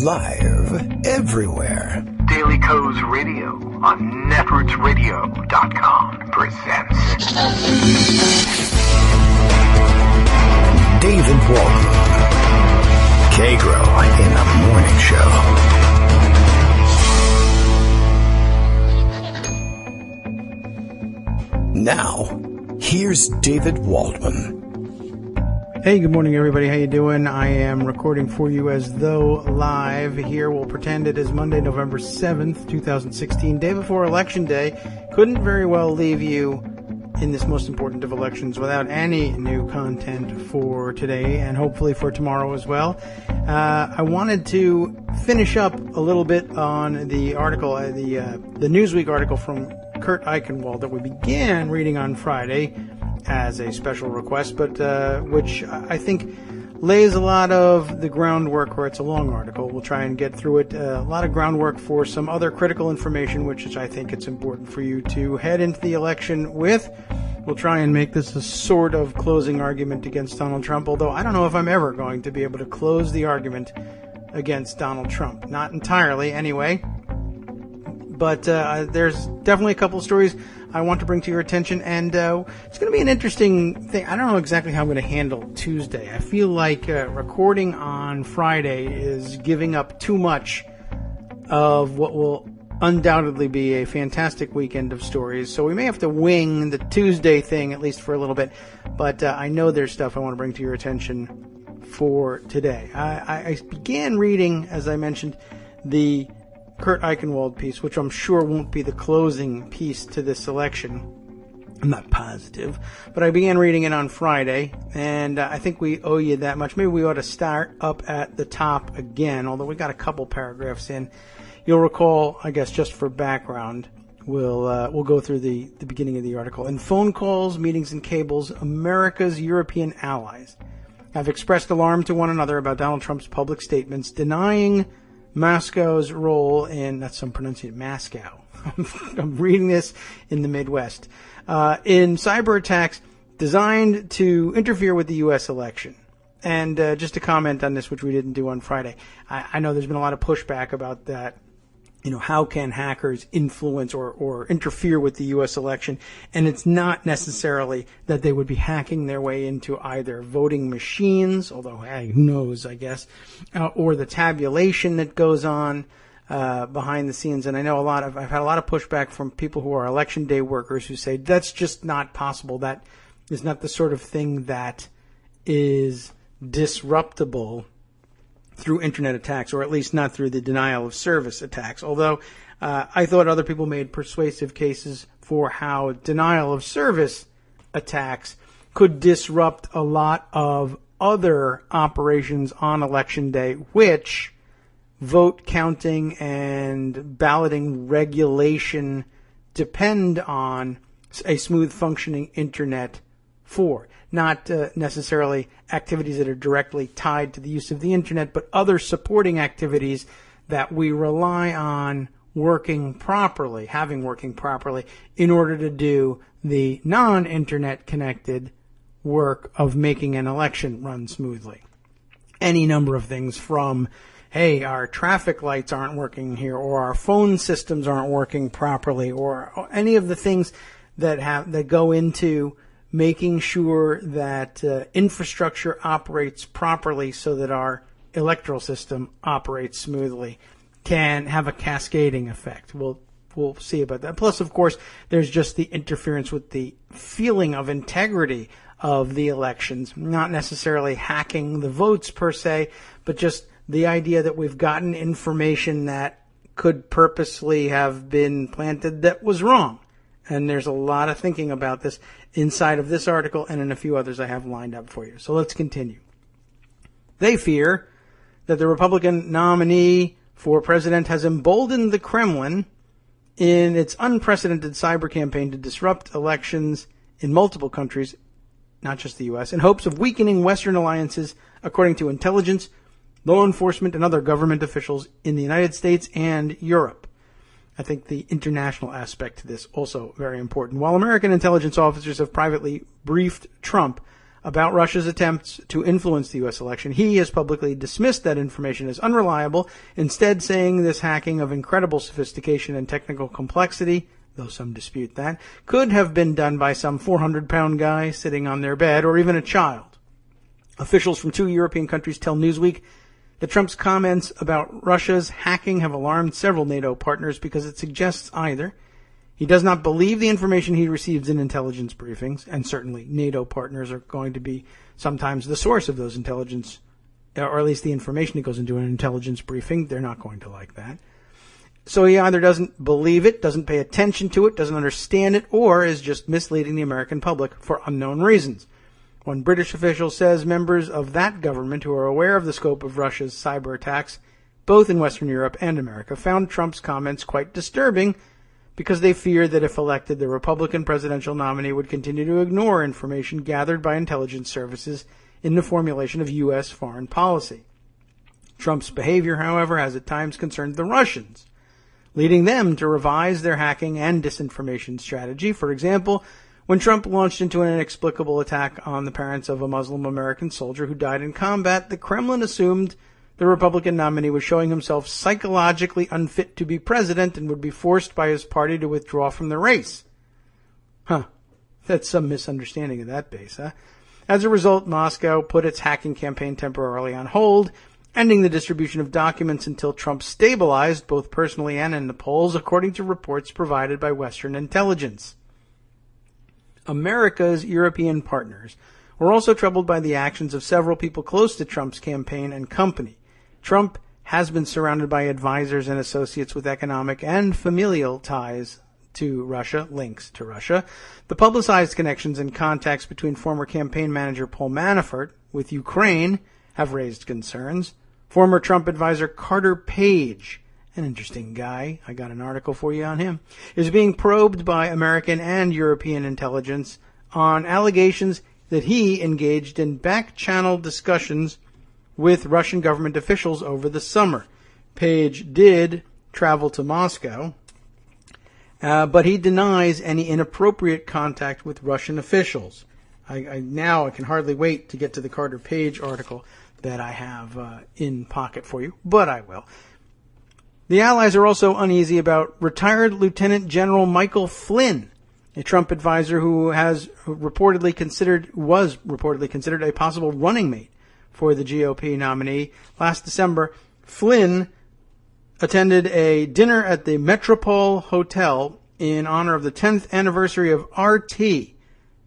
Live everywhere. Daily Co's Radio on netrootsradio.com presents David Waldman, Kagro in the Morning Show. Now, here's David Waldman. Hey, good morning, everybody. How you doing? I am recording for you as though live here. We'll pretend it is Monday, November 7th, 2016, day before Election Day. Couldn't very well leave you in this most important of elections without any new content for today and hopefully for tomorrow as well. I wanted to finish up a little bit on the article, the Newsweek article from Kurt Eichenwald that we began reading on Friday as a special request, but which I think lays a lot of the groundwork, or it's a long article. We'll try and get through it. A lot of groundwork for some other critical information, which I think it's important for you to head into the election with. We'll try and make this a sort of closing argument against Donald Trump, although I don't know if I'm ever going to be able to close the argument against Donald Trump. Not entirely, anyway. But there's definitely a couple of stories I want to bring to your attention, and it's going to be an interesting thing. I don't know exactly how I'm going to handle Tuesday. I feel like recording on Friday is giving up too much of what will undoubtedly be a fantastic weekend of stories, so we may have to wing the Tuesday thing, at least for a little bit, but I know there's stuff I want to bring to your attention for today. I began reading, as I mentioned, the Kurt Eichenwald piece, which I'm sure won't be the closing piece to this election. I'm not positive, but I began reading it on Friday, and I think we owe you that much. Maybe we ought to start up at the top again, although we got a couple paragraphs in. You'll recall, I guess, just for background, we'll go through the beginning of the article. In phone calls, meetings, and cables, America's European allies have expressed alarm to one another about Donald Trump's public statements denying Moscow's role in, that's some pronunciation, Moscow. I'm reading this in the Midwest. In cyber attacks designed to interfere with the U.S. election. And just to comment on this, which we didn't do on Friday, I know there's been a lot of pushback about that. You know, how can hackers influence or interfere with the U.S. election? And it's not necessarily that they would be hacking their way into either voting machines, although, hey, who knows, I guess, or the tabulation that goes on behind the scenes. And I know I've had a lot of pushback from people who are election day workers who say that's just not possible. That is not the sort of thing that is disruptable through internet attacks, or at least not through the denial of service attacks. Although I thought other people made persuasive cases for how denial of service attacks could disrupt a lot of other operations on Election Day, which vote counting and balloting regulation depend on a smooth functioning internet for. Not necessarily activities that are directly tied to the use of the internet, but other supporting activities that we rely on working properly, having working properly, in order to do the non-internet connected work of making an election run smoothly. Any number of things from, hey, our traffic lights aren't working here, or our phone systems aren't working properly, or any of the things that go into making sure that infrastructure operates properly so that our electoral system operates smoothly can have a cascading effect. We'll see about that. Plus, of course, there's just the interference with the feeling of integrity of the elections, not necessarily hacking the votes per se, but just the idea that we've gotten information that could purposely have been planted that was wrong. And there's a lot of thinking about this inside of this article and in a few others I have lined up for you. So let's continue. They fear that the Republican nominee for president has emboldened the Kremlin in its unprecedented cyber campaign to disrupt elections in multiple countries, not just the U.S., in hopes of weakening Western alliances, according to intelligence, law enforcement, and other government officials in the United States and Europe. I think the international aspect to this also very important. While American intelligence officers have privately briefed Trump about Russia's attempts to influence the U.S. election. He has publicly dismissed that information as unreliable, instead saying this hacking of incredible sophistication and technical complexity, though some dispute that, could have been done by some 400-pound guy sitting on their bed or even a child. Officials from 2 European countries tell Newsweek that Trump's comments about Russia's hacking have alarmed several NATO partners because it suggests either he does not believe the information he receives in intelligence briefings, and certainly NATO partners are going to be sometimes the source of those intelligence, or at least the information that goes into an intelligence briefing. They're not going to like that. So he either doesn't believe it, doesn't pay attention to it, doesn't understand it, or is just misleading the American public for unknown reasons. One British official says members of that government who are aware of the scope of Russia's cyber attacks, both in Western Europe and America, found Trump's comments quite disturbing because they fear that if elected, the Republican presidential nominee would continue to ignore information gathered by intelligence services in the formulation of U.S. foreign policy. Trump's behavior, however, has at times concerned the Russians, leading them to revise their hacking and disinformation strategy. For example, when Trump launched into an inexplicable attack on the parents of a Muslim American soldier who died in combat, the Kremlin assumed the Republican nominee was showing himself psychologically unfit to be president and would be forced by his party to withdraw from the race. That's some misunderstanding of that base, huh? As a result, Moscow put its hacking campaign temporarily on hold, ending the distribution of documents until Trump stabilized, both personally and in the polls, according to reports provided by Western intelligence. America's European partners were also troubled by the actions of several people close to Trump's campaign and company. Trump has been surrounded by advisors and associates with economic and familial ties to Russia, links to Russia. The publicized connections and contacts between former campaign manager Paul Manafort with Ukraine have raised concerns. Former Trump advisor Carter Page, an interesting guy, I got an article for you on him, is being probed by American and European intelligence on allegations that he engaged in back-channel discussions with Russian government officials over the summer. Page did travel to Moscow, but he denies any inappropriate contact with Russian officials. Now I can hardly wait to get to the Carter Page article that I have in pocket for you, but I will. The allies are also uneasy about retired Lieutenant General Michael Flynn, a Trump advisor who was reportedly considered a possible running mate for the GOP nominee. Last December, Flynn attended a dinner at the Metropole Hotel in honor of the 10th anniversary of RT,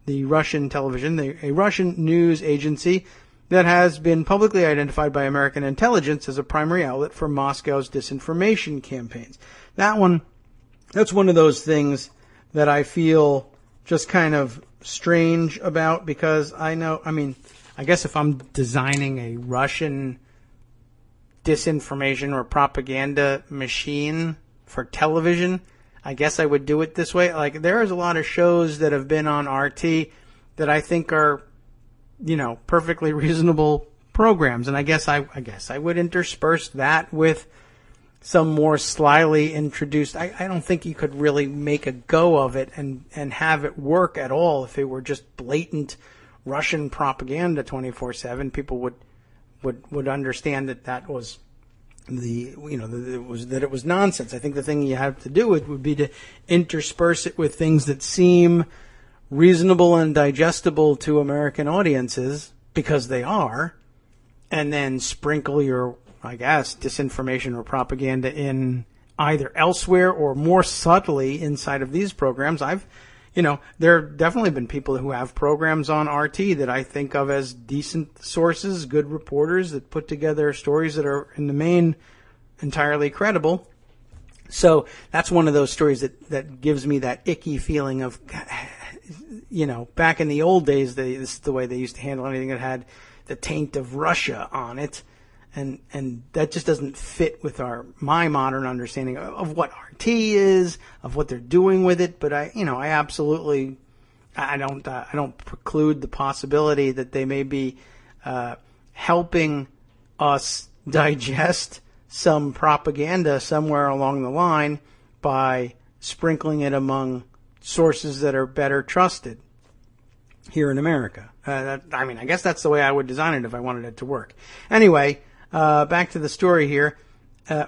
the Russian television, a Russian news agency that has been publicly identified by American intelligence as a primary outlet for Moscow's disinformation campaigns. That's one of those things that I feel just kind of strange about, because I guess if I'm designing a Russian disinformation or propaganda machine for television, I guess I would do it this way. Like, there's a lot of shows that have been on RT that I think are, perfectly reasonable programs. And I guess I would intersperse that with some more slyly introduced. I don't think you could really make a go of it and have it work at all if it were just blatant Russian propaganda 24/7. People would understand that was it was nonsense. I think the thing you have to do would be to intersperse it with things that seem reasonable and digestible to American audiences, because they are, and then sprinkle your, disinformation or propaganda in either elsewhere or more subtly inside of these programs. There have definitely been people who have programs on RT that I think of as decent sources, good reporters that put together stories that are in the main entirely credible. So that's one of those stories that gives me that icky feeling of, back in the old days, this is the way they used to handle anything that had the taint of Russia on it. And that just doesn't fit with my modern understanding of what RT is, of what they're doing with it. But I don't preclude the possibility that they may be helping us digest some propaganda somewhere along the line by sprinkling it among sources that are better trusted. here in America. I guess that's the way I would design it if I wanted it to work. Anyway, back to the story here.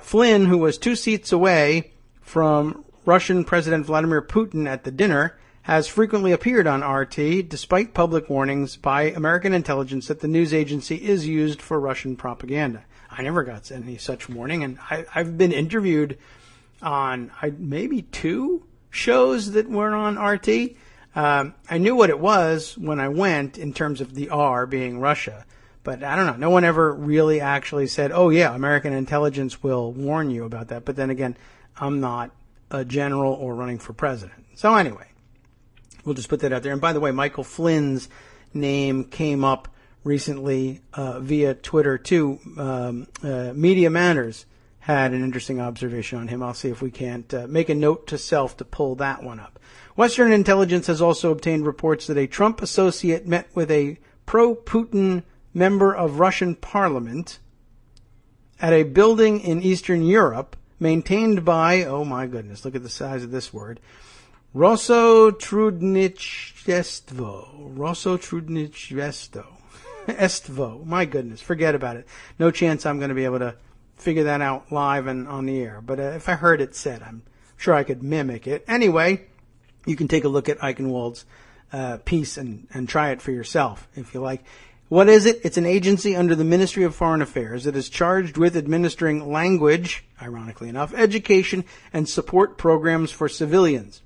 Flynn, who was 2 seats away from Russian President Vladimir Putin at the dinner, has frequently appeared on RT despite public warnings by American intelligence that the news agency is used for Russian propaganda. I never got any such warning, and I've been interviewed on maybe 2 shows that were on RT. I knew what it was when I went in terms of the R being Russia, but I don't know. No one ever really actually said, oh yeah, American intelligence will warn you about that. But then again, I'm not a general or running for president. So anyway, we'll just put that out there. And by the way, Michael Flynn's name came up recently via Twitter too. Media Matters had an interesting observation on him. I'll see if we can't make a note to self to pull that one up. Western intelligence has also obtained reports that a Trump associate met with a pro-Putin member of Russian parliament at a building in Eastern Europe maintained by, oh my goodness, look at the size of this word, Estvo. My goodness, forget about it. No chance I'm going to be able to figure that out live and on the air. But if I heard it said, I'm sure I could mimic it. Anyway, you can take a look at Eichenwald's piece and try it for yourself if you like. What is it? It's an agency under the Ministry of Foreign Affairs that is charged with administering language, ironically enough, education, and support programs for civilians.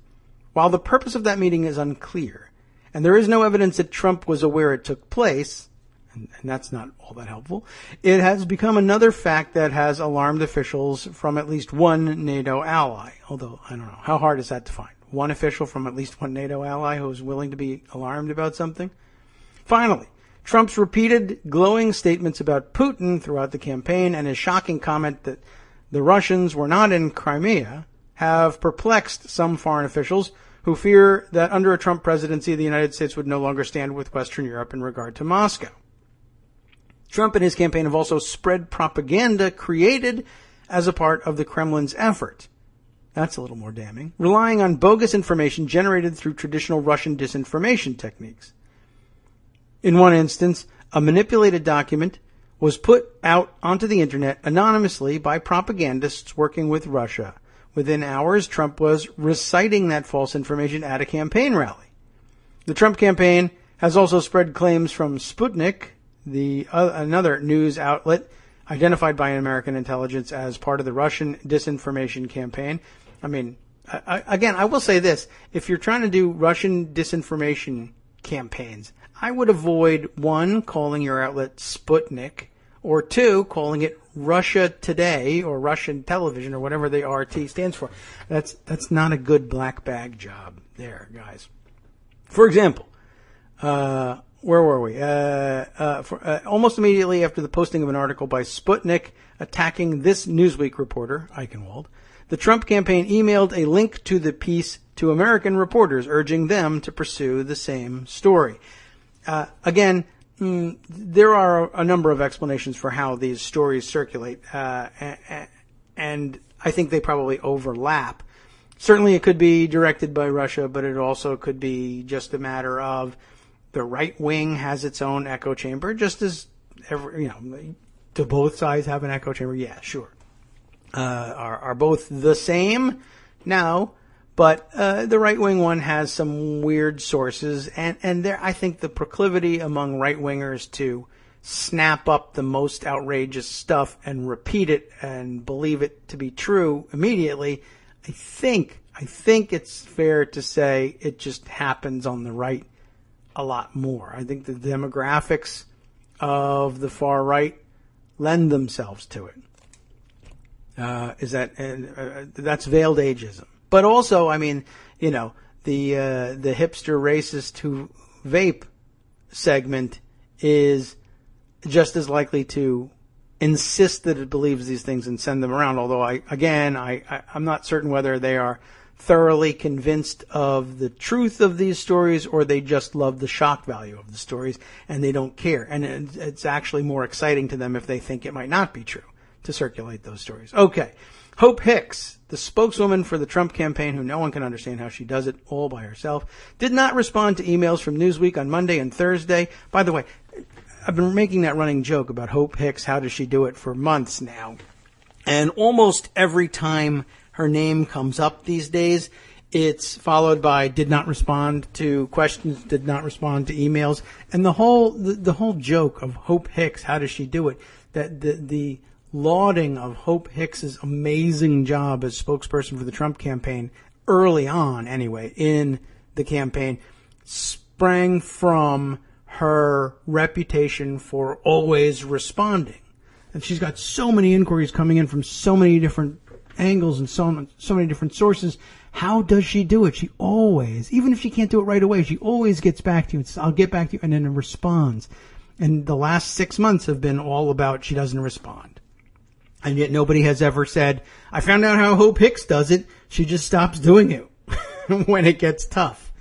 While the purpose of that meeting is unclear, and there is no evidence that Trump was aware it took place, and that's not all that helpful, it has become another fact that has alarmed officials from at least one NATO ally. Although, I don't know, how hard is that to find? One official from at least one NATO ally who is willing to be alarmed about something? Finally, Trump's repeated glowing statements about Putin throughout the campaign and his shocking comment that the Russians were not in Crimea have perplexed some foreign officials who fear that under a Trump presidency, the United States would no longer stand with Western Europe in regard to Moscow. Trump and his campaign have also spread propaganda created as a part of the Kremlin's effort. That's a little more damning. Relying on bogus information generated through traditional Russian disinformation techniques. In one instance, a manipulated document was put out onto the internet anonymously by propagandists working with Russia. Within hours, Trump was reciting that false information at a campaign rally. The Trump campaign has also spread claims from Sputnik, another news outlet identified by American intelligence as part of the Russian disinformation campaign. I mean, again, I will say this. If you're trying to do Russian disinformation campaigns, I would avoid, 1, calling your outlet Sputnik, or 2, calling it Russia Today or Russian Television or whatever the RT stands for. That's not a good black bag job there, guys. For example, where were we? Almost immediately after the posting of an article by Sputnik attacking this Newsweek reporter, Eichenwald, the Trump campaign emailed a link to the piece to American reporters, urging them to pursue the same story. Again, there are a number of explanations for how these stories circulate, and I think they probably overlap. Certainly it could be directed by Russia, but it also could be just a matter of the right wing has its own echo chamber, just as do both sides have an echo chamber? Yeah, sure. Are both the same? No. But the right-wing one has some weird sources, and there I think the proclivity among right-wingers to snap up the most outrageous stuff and repeat it and believe it to be true immediately, I think it's fair to say it just happens on the right a lot more. I think the demographics of the far right lend themselves to it. That's veiled ageism. But also, I mean, the hipster racist who vape segment is just as likely to insist that it believes these things and send them around. Although I'm not certain whether they are thoroughly convinced of the truth of these stories or they just love the shock value of the stories and they don't care. And it's actually more exciting to them if they think it might not be true. to circulate those stories. Okay. Hope Hicks, the spokeswoman for the Trump campaign, who no one can understand how she does it all by herself, did not respond to emails from Newsweek on Monday and Thursday. By the way, I've been making that running joke about Hope Hicks, how does she do it, for months now. And almost every time her name comes up these days, it's followed by did not respond to questions, did not respond to emails. And the whole joke of Hope Hicks, how does she do it, that the lauding of Hope Hicks's amazing job as spokesperson for the Trump campaign, early on anyway, in the campaign, sprang from her reputation for always responding. And she's got so many inquiries coming in from so many different angles and so many different sources. How does she do it? She always, even if she can't do it right away, she always gets back to you and says, I'll get back to you, and then responds. And the last 6 months have been all about she doesn't respond. And yet nobody has ever said, I found out how Hope Hicks does it. She just stops doing it when it gets tough.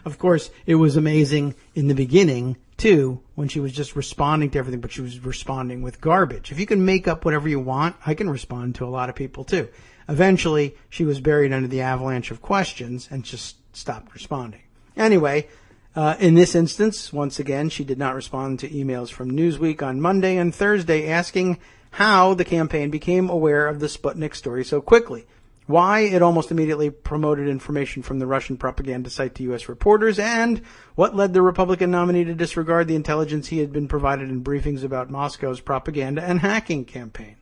Of course, it was amazing in the beginning, too, when she was just responding to everything, but she was responding with garbage. If you can make up whatever you want, I can respond to a lot of people, too. Eventually, she was buried under the avalanche of questions and just stopped responding. Anyway, in this instance, once again, she did not respond to emails from Newsweek on Monday and Thursday asking how the campaign became aware of the Sputnik story so quickly, why it almost immediately promoted information from the Russian propaganda site to U.S. reporters, and what led the Republican nominee to disregard the intelligence he had been provided in briefings about Moscow's propaganda and hacking campaign.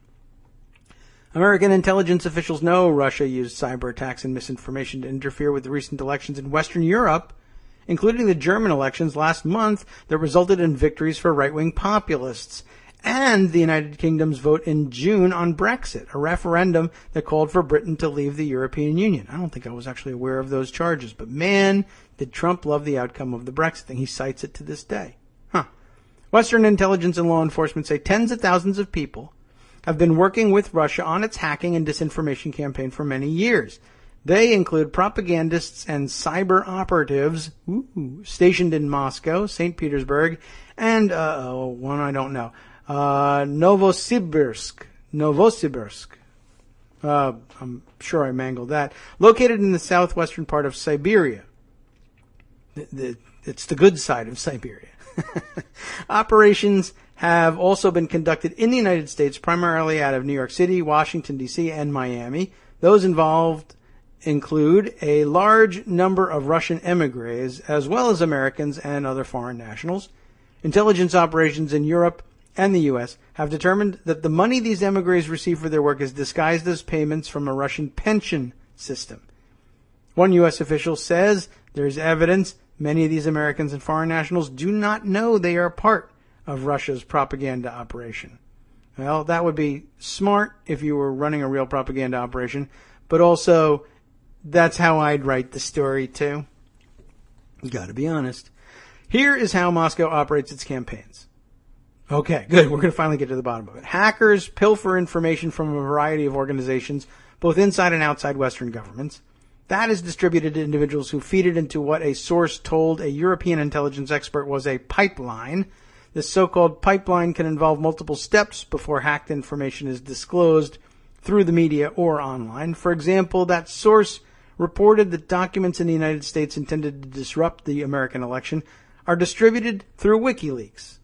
American intelligence officials know Russia used cyber attacks and misinformation to interfere with the recent elections in Western Europe, including the German elections last month that resulted in victories for right-wing populists, and the United Kingdom's vote in June on Brexit, a referendum that called for Britain to leave the European Union. I don't think I was actually aware of those charges, but man, did Trump love the outcome of the Brexit thing. He cites it to this day. Western intelligence and law enforcement say tens of thousands of people have been working with Russia on its hacking and disinformation campaign for many years. They include propagandists and cyber operatives stationed in Moscow, St. Petersburg, and one I don't know. Novosibirsk. I'm sure I mangled that. Located in the southwestern part of Siberia. It's the good side of Siberia. Operations have also been conducted in the United States, primarily out of New York City, Washington, D.C., and Miami. Those involved include a large number of Russian emigres, as well as Americans and other foreign nationals. Intelligence operations in Europe and the U.S. have determined that the money these emigres receive for their work is disguised as payments from a Russian pension system. One U.S. official says there's evidence many of these Americans and foreign nationals do not know they are part of Russia's propaganda operation. Well, that would be smart if you were running a real propaganda operation, but also that's how I'd write the story too. You gotta be honest. Here is how Moscow operates its campaigns. Okay, good. We're going to finally get to the bottom of it. Hackers pilfer information from a variety of organizations, both inside and outside Western governments. That is distributed to individuals who feed it into what a source told a European intelligence expert was a pipeline. This so-called pipeline can involve multiple steps before hacked information is disclosed through the media or online. For example, that source reported that documents in the United States intended to disrupt the American election are distributed through WikiLeaks.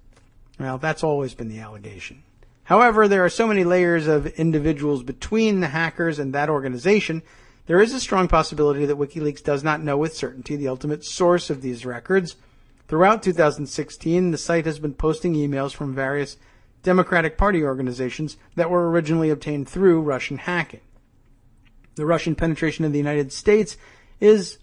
Well, that's always been the allegation. However, there are so many layers of individuals between the hackers and that organization, there is a strong possibility that WikiLeaks does not know with certainty the ultimate source of these records. Throughout 2016, the site has been posting emails from various Democratic Party organizations that were originally obtained through Russian hacking. The Russian penetration in the United States is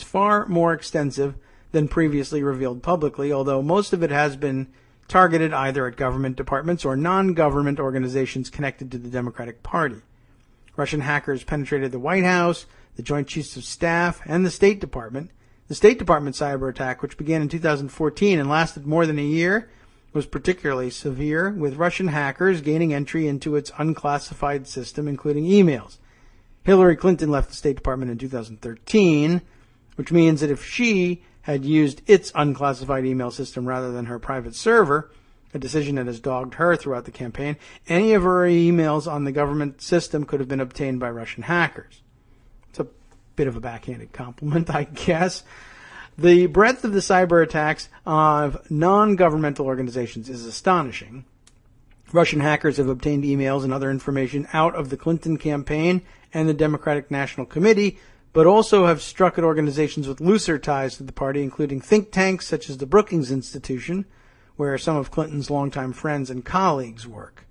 far more extensive than previously revealed publicly, although most of it has been targeted either at government departments or non-government organizations connected to the Democratic Party. Russian hackers penetrated the White House, the Joint Chiefs of Staff, and the State Department. The State Department cyber attack, which began in 2014 and lasted more than a year, was particularly severe, with Russian hackers gaining entry into its unclassified system, including emails. Hillary Clinton left the State Department in 2013, which means that if she had used its unclassified email system rather than her private server, a decision that has dogged her throughout the campaign. Any of her emails on the government system could have been obtained by Russian hackers. It's a bit of a backhanded compliment, I guess. The breadth of the cyber attacks of non-governmental organizations is astonishing. Russian hackers have obtained emails and other information out of the Clinton campaign and the Democratic National Committee, but also have struck at organizations with looser ties to the party, including think tanks such as the Brookings Institution, where some of Clinton's longtime friends and colleagues work.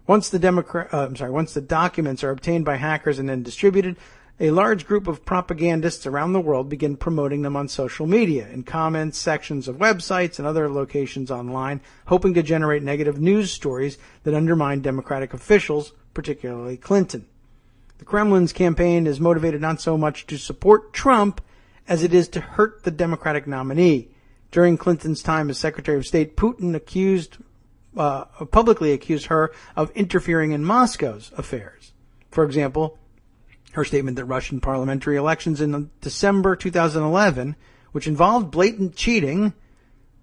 Once the documents are obtained by hackers and then distributed, a large group of propagandists around the world begin promoting them on social media, in comments sections of websites and other locations online, hoping to generate negative news stories that undermine Democratic officials, particularly Clinton. The Kremlin's campaign is motivated not so much to support Trump as it is to hurt the Democratic nominee. During Clinton's time as Secretary of State, Putin publicly accused her of interfering in Moscow's affairs. For example, her statement that Russian parliamentary elections in December 2011, which involved blatant cheating,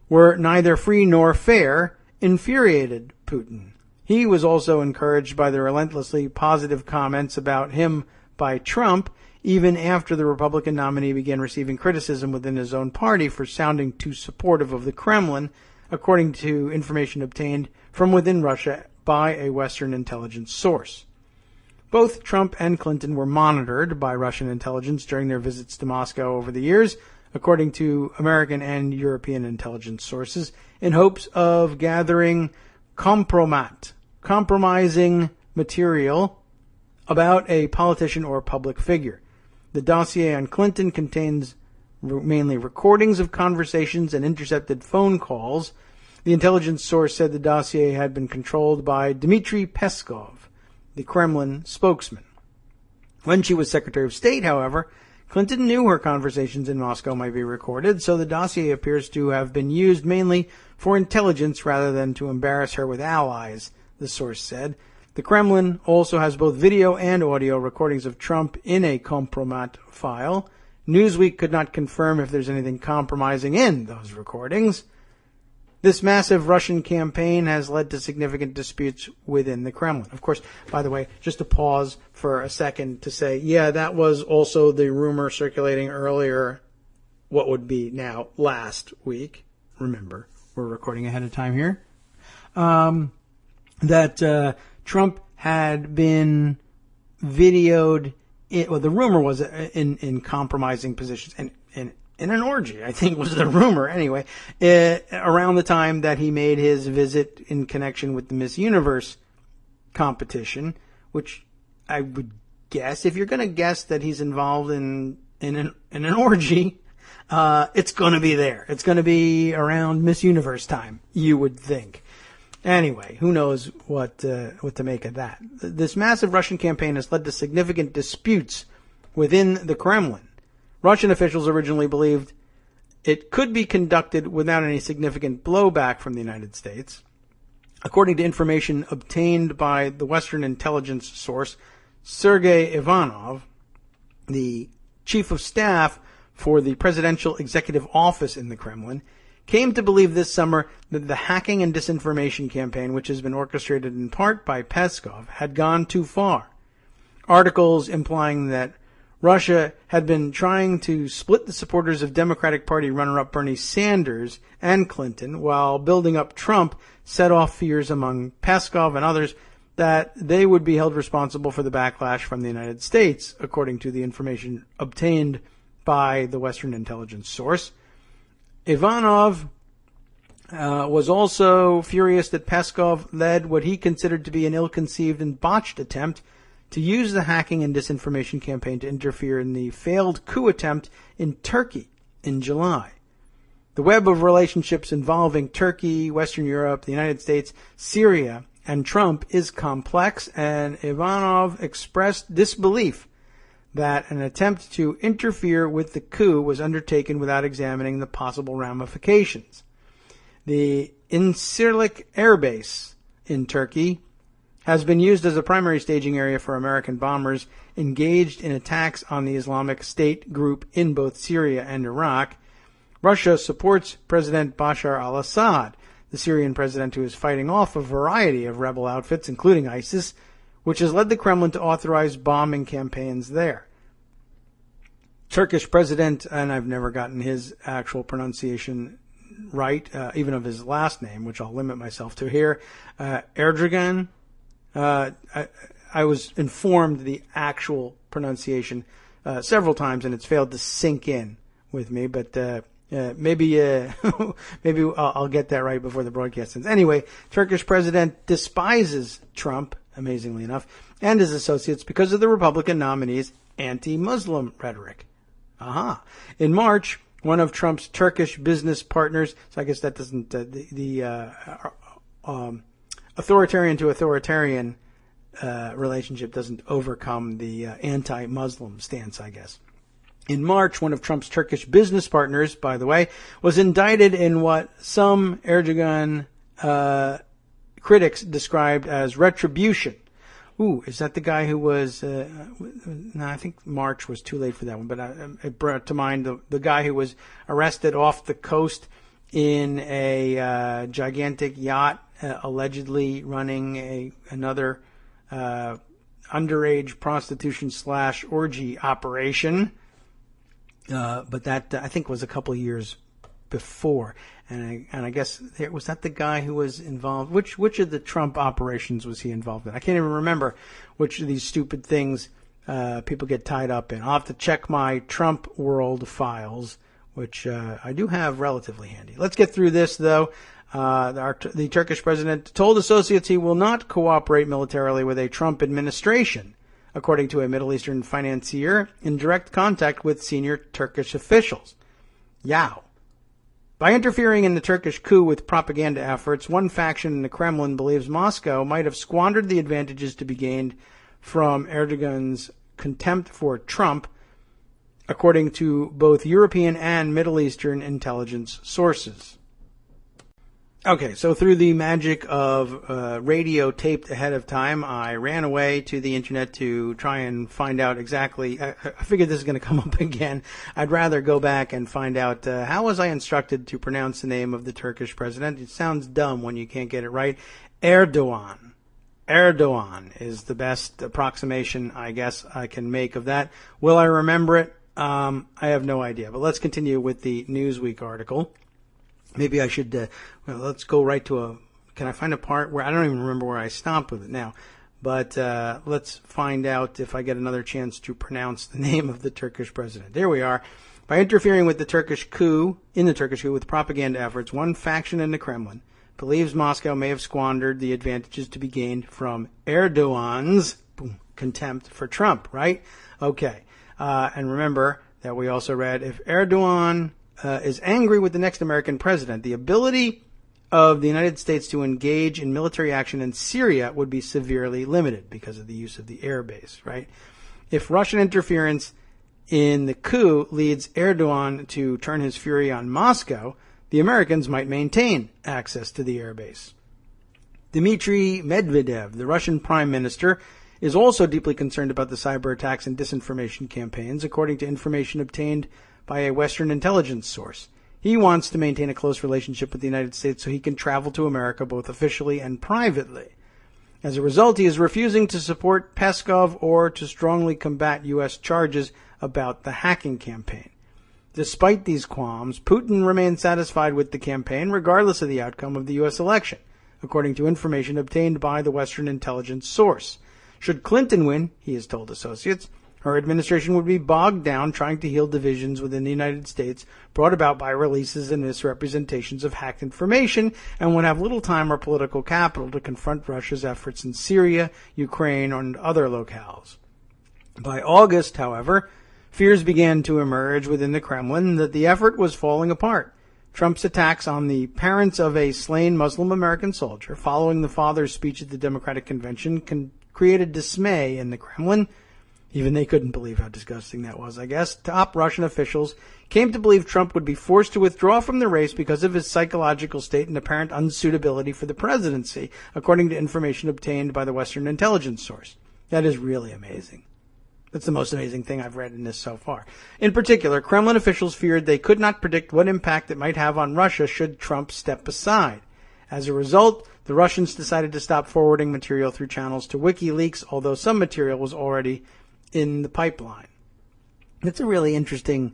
were neither free nor fair, infuriated Putin. He was also encouraged by the relentlessly positive comments about him by Trump, even after the Republican nominee began receiving criticism within his own party for sounding too supportive of the Kremlin, according to information obtained from within Russia by a Western intelligence source. Both Trump and Clinton were monitored by Russian intelligence during their visits to Moscow over the years, according to American and European intelligence sources, in hopes of gathering compromising material about a politician or public figure. The dossier on Clinton contains mainly recordings of conversations and intercepted phone calls. The intelligence source said the dossier had been controlled by Dmitry Peskov, the Kremlin spokesman. When she was Secretary of State, however, Clinton knew her conversations in Moscow might be recorded, so the dossier appears to have been used mainly for intelligence rather than to embarrass her with allies, the source said. The Kremlin also has both video and audio recordings of Trump in a compromat file. Newsweek could not confirm if there's anything compromising in those recordings. This massive Russian campaign has led to significant disputes within the Kremlin. Of course, by the way, just to pause for a second to say, yeah, that was also the rumor circulating earlier, what would be now last week. Remember, we're recording ahead of time here. That Trump had been videoed, the rumor was in compromising positions and in an orgy, I think was the rumor anyway, around the time that he made his visit in connection with the Miss Universe competition, which I would guess, if you're going to guess that he's involved in an orgy, it's going to be there. It's going to be around Miss Universe time, you would think. Anyway, who knows what to make of that. This massive Russian campaign has led to significant disputes within the Kremlin. Russian officials originally believed it could be conducted without any significant blowback from the United States. According to information obtained by the Western intelligence source Sergei Ivanov, the chief of staff for the Presidential Executive Office in the Kremlin, came to believe this summer that the hacking and disinformation campaign, which has been orchestrated in part by Peskov, had gone too far. Articles implying that Russia had been trying to split the supporters of Democratic Party runner-up Bernie Sanders and Clinton while building up Trump set off fears among Peskov and others that they would be held responsible for the backlash from the United States, according to the information obtained by the Western intelligence source. Ivanov was also furious that Peskov led what he considered to be an ill-conceived and botched attempt to use the hacking and disinformation campaign to interfere in the failed coup attempt in Turkey in July. The web of relationships involving Turkey, Western Europe, the United States, Syria, and Trump is complex, and Ivanov expressed disbelief that an attempt to interfere with the coup was undertaken without examining the possible ramifications. The Incirlik Air Base in Turkey has been used as a primary staging area for American bombers engaged in attacks on the Islamic State group in both Syria and Iraq. Russia supports President Bashar al-Assad. the Syrian president who is fighting off a variety of rebel outfits, including ISIS, which has led the Kremlin to authorize bombing campaigns there. Turkish president, and I've never gotten his actual pronunciation right, even of his last name, which I'll limit myself to here, Erdogan. I was informed the actual pronunciation several times, and it's failed to sink in with me, but maybe I'll get that right before the broadcast ends. Anyway, Turkish president despises Trump, amazingly enough, and his associates because of the Republican nominee's anti-Muslim rhetoric. In March, one of Trump's Turkish business partners, so I guess that doesn't, authoritarian to authoritarian relationship doesn't overcome the anti-Muslim stance, I guess. In March, one of Trump's Turkish business partners, by the way, was indicted in what some Erdogan critics described as retribution. Ooh, is that the guy who was, no, I think March was too late for that one, but it brought to mind the guy who was arrested off the coast in a gigantic yacht, allegedly running another underage prostitution / orgy operation. But that, I think, was a couple of years before. And I guess, was that the guy who was involved? Which of the Trump operations was he involved in? I can't even remember which of these stupid things people get tied up in. I'll have to check my Trump world files, which I do have relatively handy. Let's get through this, though. The Turkish president told associates he will not cooperate militarily with a Trump administration, according to a Middle Eastern financier in direct contact with senior Turkish officials. Yow. By interfering in the Turkish coup with propaganda efforts, one faction in the Kremlin believes Moscow might have squandered the advantages to be gained from Erdogan's contempt for Trump, according to both European and Middle Eastern intelligence sources. Okay, so through the magic of radio taped ahead of time, I ran away to the internet to try and find out exactly. I figured this is going to come up again. I'd rather go back and find out how was I instructed to pronounce the name of the Turkish president. It sounds dumb when you can't get it right. Erdogan. Erdogan is the best approximation I guess I can make of that. Will I remember it? I have no idea. But let's continue with the Newsweek article. Maybe I should, let's go right to can I find a part where, I don't even remember where I stopped with it now, but let's find out if I get another chance to pronounce the name of the Turkish president. There we are. By interfering with the Turkish coup, with propaganda efforts, one faction in the Kremlin believes Moscow may have squandered the advantages to be gained from Erdogan's contempt for Trump, right? Okay. And remember that we also read, if Erdogan is angry with the next American president, the ability of the United States to engage in military action in Syria would be severely limited because of the use of the air base, right? If Russian interference in the coup leads Erdogan to turn his fury on Moscow, the Americans might maintain access to the air base. Dmitry Medvedev, the Russian prime minister, is also deeply concerned about the cyber attacks and disinformation campaigns, according to information obtained by a Western intelligence source. He wants to maintain a close relationship with the United States so he can travel to America both officially and privately. As a result, he is refusing to support Peskov or to strongly combat U.S. charges about the hacking campaign. Despite these qualms, Putin remains satisfied with the campaign regardless of the outcome of the U.S. election, according to information obtained by the Western intelligence source. Should Clinton win, he has told associates, her administration would be bogged down trying to heal divisions within the United States brought about by releases and misrepresentations of hacked information, and would have little time or political capital to confront Russia's efforts in Syria, Ukraine, and other locales. By August, however, fears began to emerge within the Kremlin that the effort was falling apart. Trump's attacks on the parents of a slain Muslim American soldier following the father's speech at the Democratic Convention created dismay in the Kremlin. Even they couldn't believe how disgusting that was, I guess. Top Russian officials came to believe Trump would be forced to withdraw from the race because of his psychological state and apparent unsuitability for the presidency, according to information obtained by the Western intelligence source. That is really amazing. That's the most amazing thing I've read in this so far. In particular, Kremlin officials feared they could not predict what impact it might have on Russia should Trump step aside. As a result, the Russians decided to stop forwarding material through channels to WikiLeaks, although some material was already in the pipeline. It's a really interesting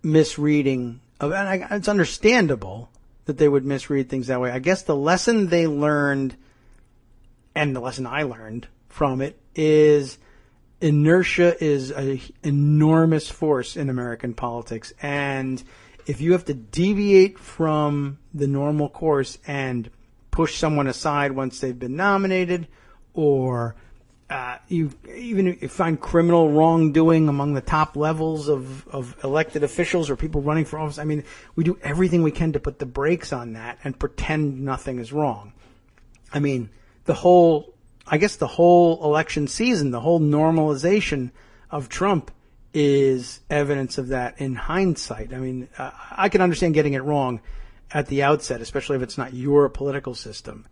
misreading of, and it's understandable that they would misread things that way. I guess the lesson they learned, and the lesson I learned from it, is inertia is an enormous force in American politics. And if you have to deviate from the normal course and push someone aside once they've been nominated, or you find criminal wrongdoing among the top levels of elected officials or people running for office, I mean, we do everything we can to put the brakes on that and pretend nothing is wrong. I mean, the whole election season, the whole normalization of Trump is evidence of that in hindsight. I mean, I can understand getting it wrong at the outset, especially if it's not your political system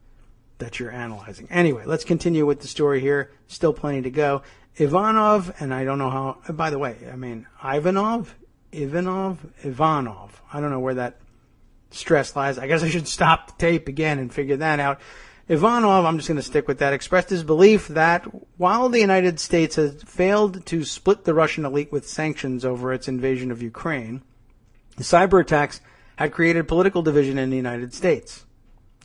that you're analyzing. Anyway, let's continue with the story here. Still plenty to go. Ivanov, and I don't know how, by the way, I mean, Ivanov. I don't know where that stress lies. I guess I should stop the tape again and figure that out. Ivanov, I'm just going to stick with that, expressed his belief that while the United States has failed to split the Russian elite with sanctions over its invasion of Ukraine, the cyber attacks had created political division in the United States.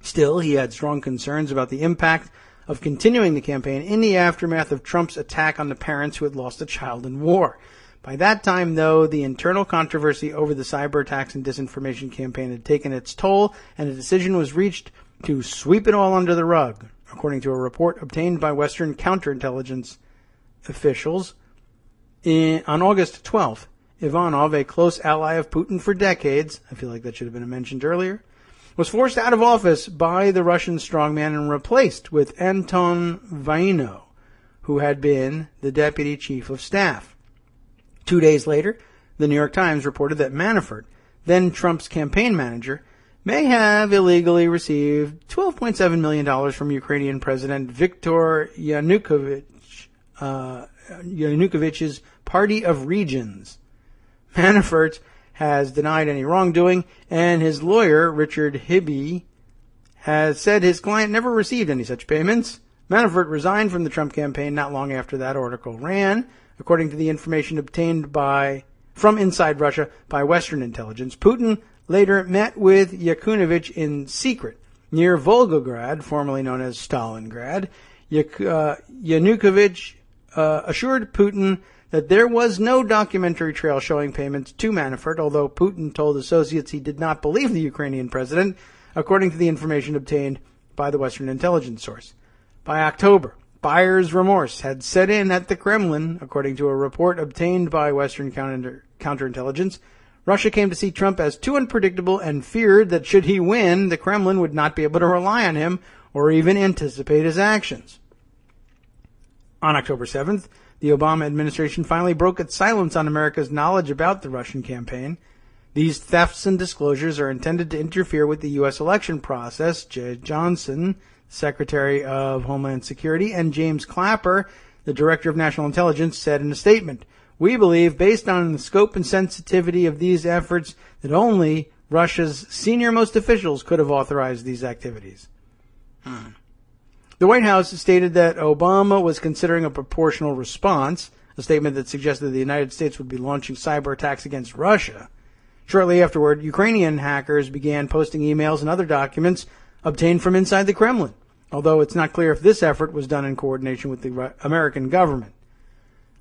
Still, he had strong concerns about the impact of continuing the campaign in the aftermath of Trump's attack on the parents who had lost a child in war. By that time, though, the internal controversy over the cyber attacks and disinformation campaign had taken its toll, and a decision was reached to sweep it all under the rug, according to a report obtained by Western counterintelligence officials. On August 12th, Ivanov, a close ally of Putin for decades, I feel like that should have been mentioned earlier, was forced out of office by the Russian strongman and replaced with Anton Vaino, who had been the deputy chief of staff. 2 days later, the New York Times reported that Manafort, then Trump's campaign manager, may have illegally received $12.7 million from Ukrainian President Viktor Yanukovych's Party of Regions. Manafort has denied any wrongdoing, and his lawyer, Richard Hibby, has said his client never received any such payments. Manafort resigned from the Trump campaign not long after that article ran, according to the information obtained from inside Russia by Western intelligence. Putin later met with Yanukovych in secret near Volgograd, formerly known as Stalingrad. Yanukovych assured Putin that there was no documentary trail showing payments to Manafort, although Putin told associates he did not believe the Ukrainian president, according to the information obtained by the Western intelligence source. By October, buyer's remorse had set in at the Kremlin, according to a report obtained by Western counterintelligence. Russia came to see Trump as too unpredictable and feared that should he win, the Kremlin would not be able to rely on him or even anticipate his actions. On October 7th, the Obama administration finally broke its silence on America's knowledge about the Russian campaign. These thefts and disclosures are intended to interfere with the U.S. election process, Jay Johnson, Secretary of Homeland Security, and James Clapper, the Director of National Intelligence, said in a statement, "We believe, based on the scope and sensitivity of these efforts, that only Russia's senior-most officials could have authorized these activities." The White House stated that Obama was considering a proportional response, a statement that suggested the United States would be launching cyber attacks against Russia. Shortly afterward, Ukrainian hackers began posting emails and other documents obtained from inside the Kremlin, although it's not clear if this effort was done in coordination with the American government.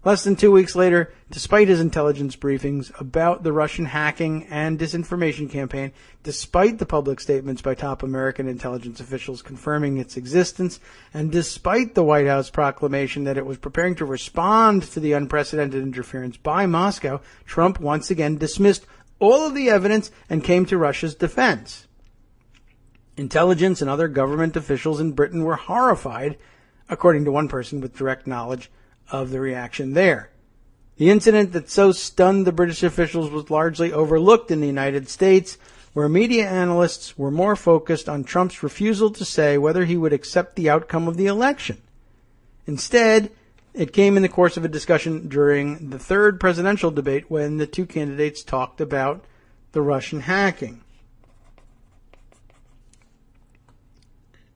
Less than 2 weeks later, despite his intelligence briefings about the Russian hacking and disinformation campaign, despite the public statements by top American intelligence officials confirming its existence, and despite the White House proclamation that it was preparing to respond to the unprecedented interference by Moscow, Trump once again dismissed all of the evidence and came to Russia's defense. Intelligence and other government officials in Britain were horrified, according to one person with direct knowledge of the reaction there. The incident that so stunned the British officials was largely overlooked in the United States, where media analysts were more focused on Trump's refusal to say whether he would accept the outcome of the election. Instead, it came in the course of a discussion during the third presidential debate when the two candidates talked about the Russian hacking.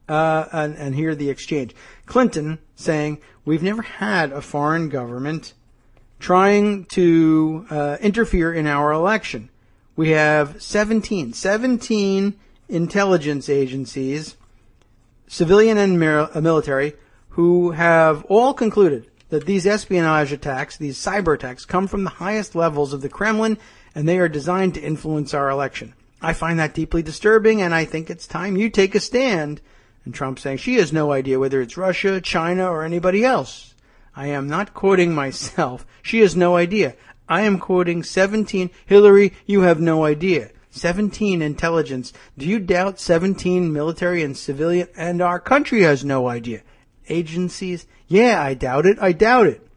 and hear the exchange. Clinton saying, we've never had a foreign government trying to interfere in our election. We have 17 intelligence agencies, civilian and military, who have all concluded that these espionage attacks, these cyber attacks, come from the highest levels of the Kremlin, and they are designed to influence our election. I find that deeply disturbing, and I think it's time you take a stand. And Trump saying she has no idea whether it's Russia, China, or anybody else. I am not quoting myself. She has no idea. I am quoting 17. Hillary, you have no idea. 17 intelligence. Do you doubt 17 military and civilian? And our country has no idea. Agencies? Yeah, I doubt it.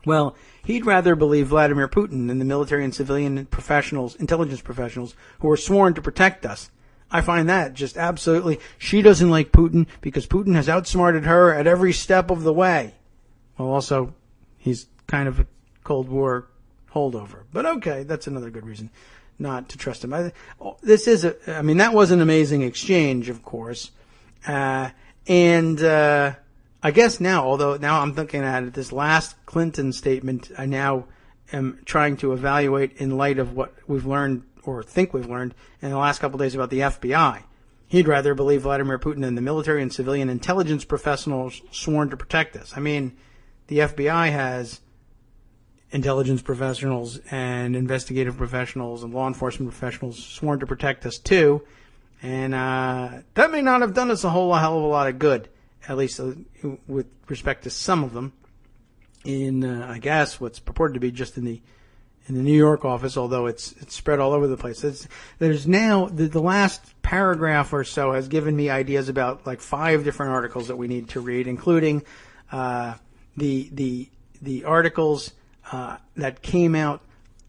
Well, he'd rather believe Vladimir Putin than the military and civilian professionals, intelligence professionals, who are sworn to protect us. I find that just absolutely, she doesn't like Putin because Putin has outsmarted her at every step of the way. Well, also, he's kind of a Cold War holdover. But okay, that's another good reason not to trust him. That was an amazing exchange, of course. I guess now I'm looking at it, this last Clinton statement, I now am trying to evaluate in light of what we've learned or think we've learned in the last couple of days about the FBI. He'd rather believe Vladimir Putin than the military and civilian intelligence professionals sworn to protect us. I mean, the FBI has intelligence professionals and investigative professionals and law enforcement professionals sworn to protect us too. And that may not have done us a hell of a lot of good, at least with respect to some of them, in, I guess, what's purported to be just in the New York office, although it's spread all over the place. There's now, the last paragraph or so has given me ideas about like 5 different articles that we need to read, including the articles that came out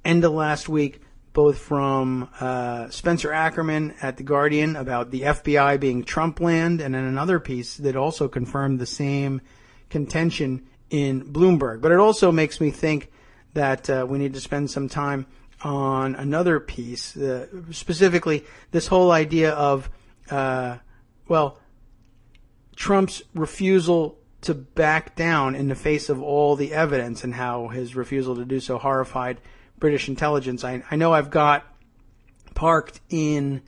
end of last week, both from Spencer Ackerman at The Guardian about the FBI being Trump land, and then another piece that also confirmed the same contention in Bloomberg. But it also makes me think that we need to spend some time on another piece, specifically this whole idea of, Trump's refusal to back down in the face of all the evidence, and how his refusal to do so horrified British intelligence. I know I've got parked in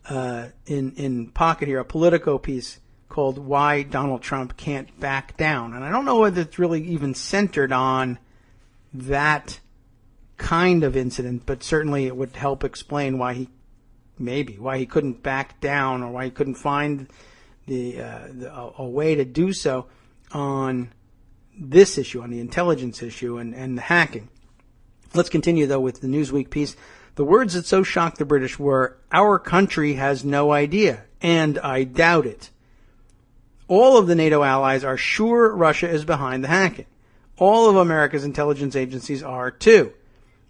pocket here a Politico piece called "Why Donald Trump Can't Back Down," and I don't know whether it's really even centered on that kind of incident, but certainly it would help explain why he couldn't back down, or why he couldn't find a way to do so on this issue, on the intelligence issue and the hacking. Let's continue, though, with the Newsweek piece. The words that so shocked the British were, "Our country has no idea, and I doubt it." All of the NATO allies are sure Russia is behind the hacking. All of America's intelligence agencies are, too.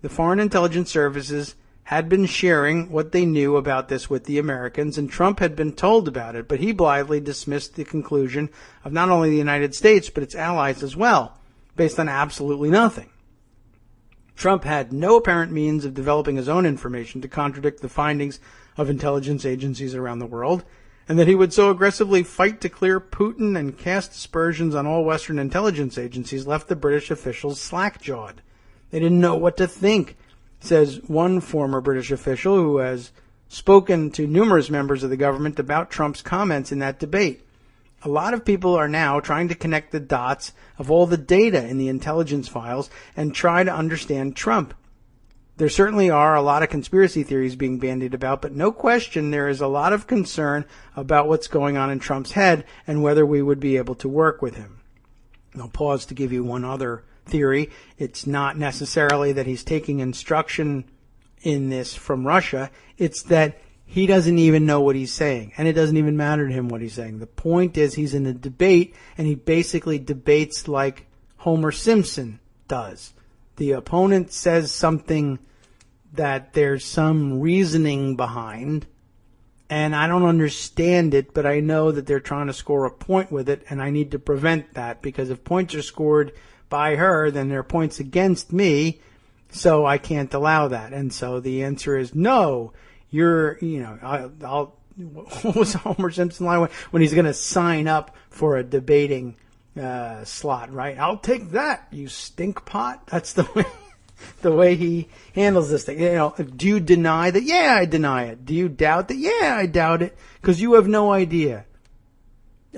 The Foreign Intelligence Services had been sharing what they knew about this with the Americans, and Trump had been told about it, but he blithely dismissed the conclusion of not only the United States, but its allies as well, based on absolutely nothing. Trump had no apparent means of developing his own information to contradict the findings of intelligence agencies around the world, and that he would so aggressively fight to clear Putin and cast aspersions on all Western intelligence agencies left the British officials slack-jawed. They didn't know what to think, says one former British official who has spoken to numerous members of the government about Trump's comments in that debate. A lot of people are now trying to connect the dots of all the data in the intelligence files and try to understand Trump. There certainly are a lot of conspiracy theories being bandied about, but no question there is a lot of concern about what's going on in Trump's head and whether we would be able to work with him. I'll pause to give you one other theory. It's not necessarily that he's taking instruction in this from Russia. It's that he doesn't even know what he's saying, and it doesn't even matter to him what he's saying. The point is he's in a debate, and he basically debates like Homer Simpson does. The opponent says something that there's some reasoning behind, and I don't understand it, but I know that they're trying to score a point with it, and I need to prevent that, because if points are scored by her, then there are points against me, so I can't allow that. And so the answer is no. I'll what was Homer Simpson line when he's going to sign up for a debating slot, right? I'll take that, you stink pot. That's the way he handles this thing. Do you deny that? Yeah, I deny it. Do you doubt that? Yeah, I doubt it. Because you have no idea.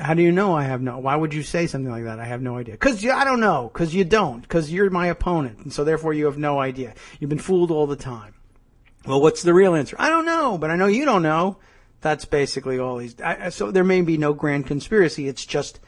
How do you know I have no? Why would you say something like that? I have no idea. Because I don't know. Because you don't. Because you're my opponent. And so therefore you have no idea. You've been fooled all the time. Well, what's the real answer? I don't know, but I know you don't know. That's basically all so there may be no grand conspiracy. It's just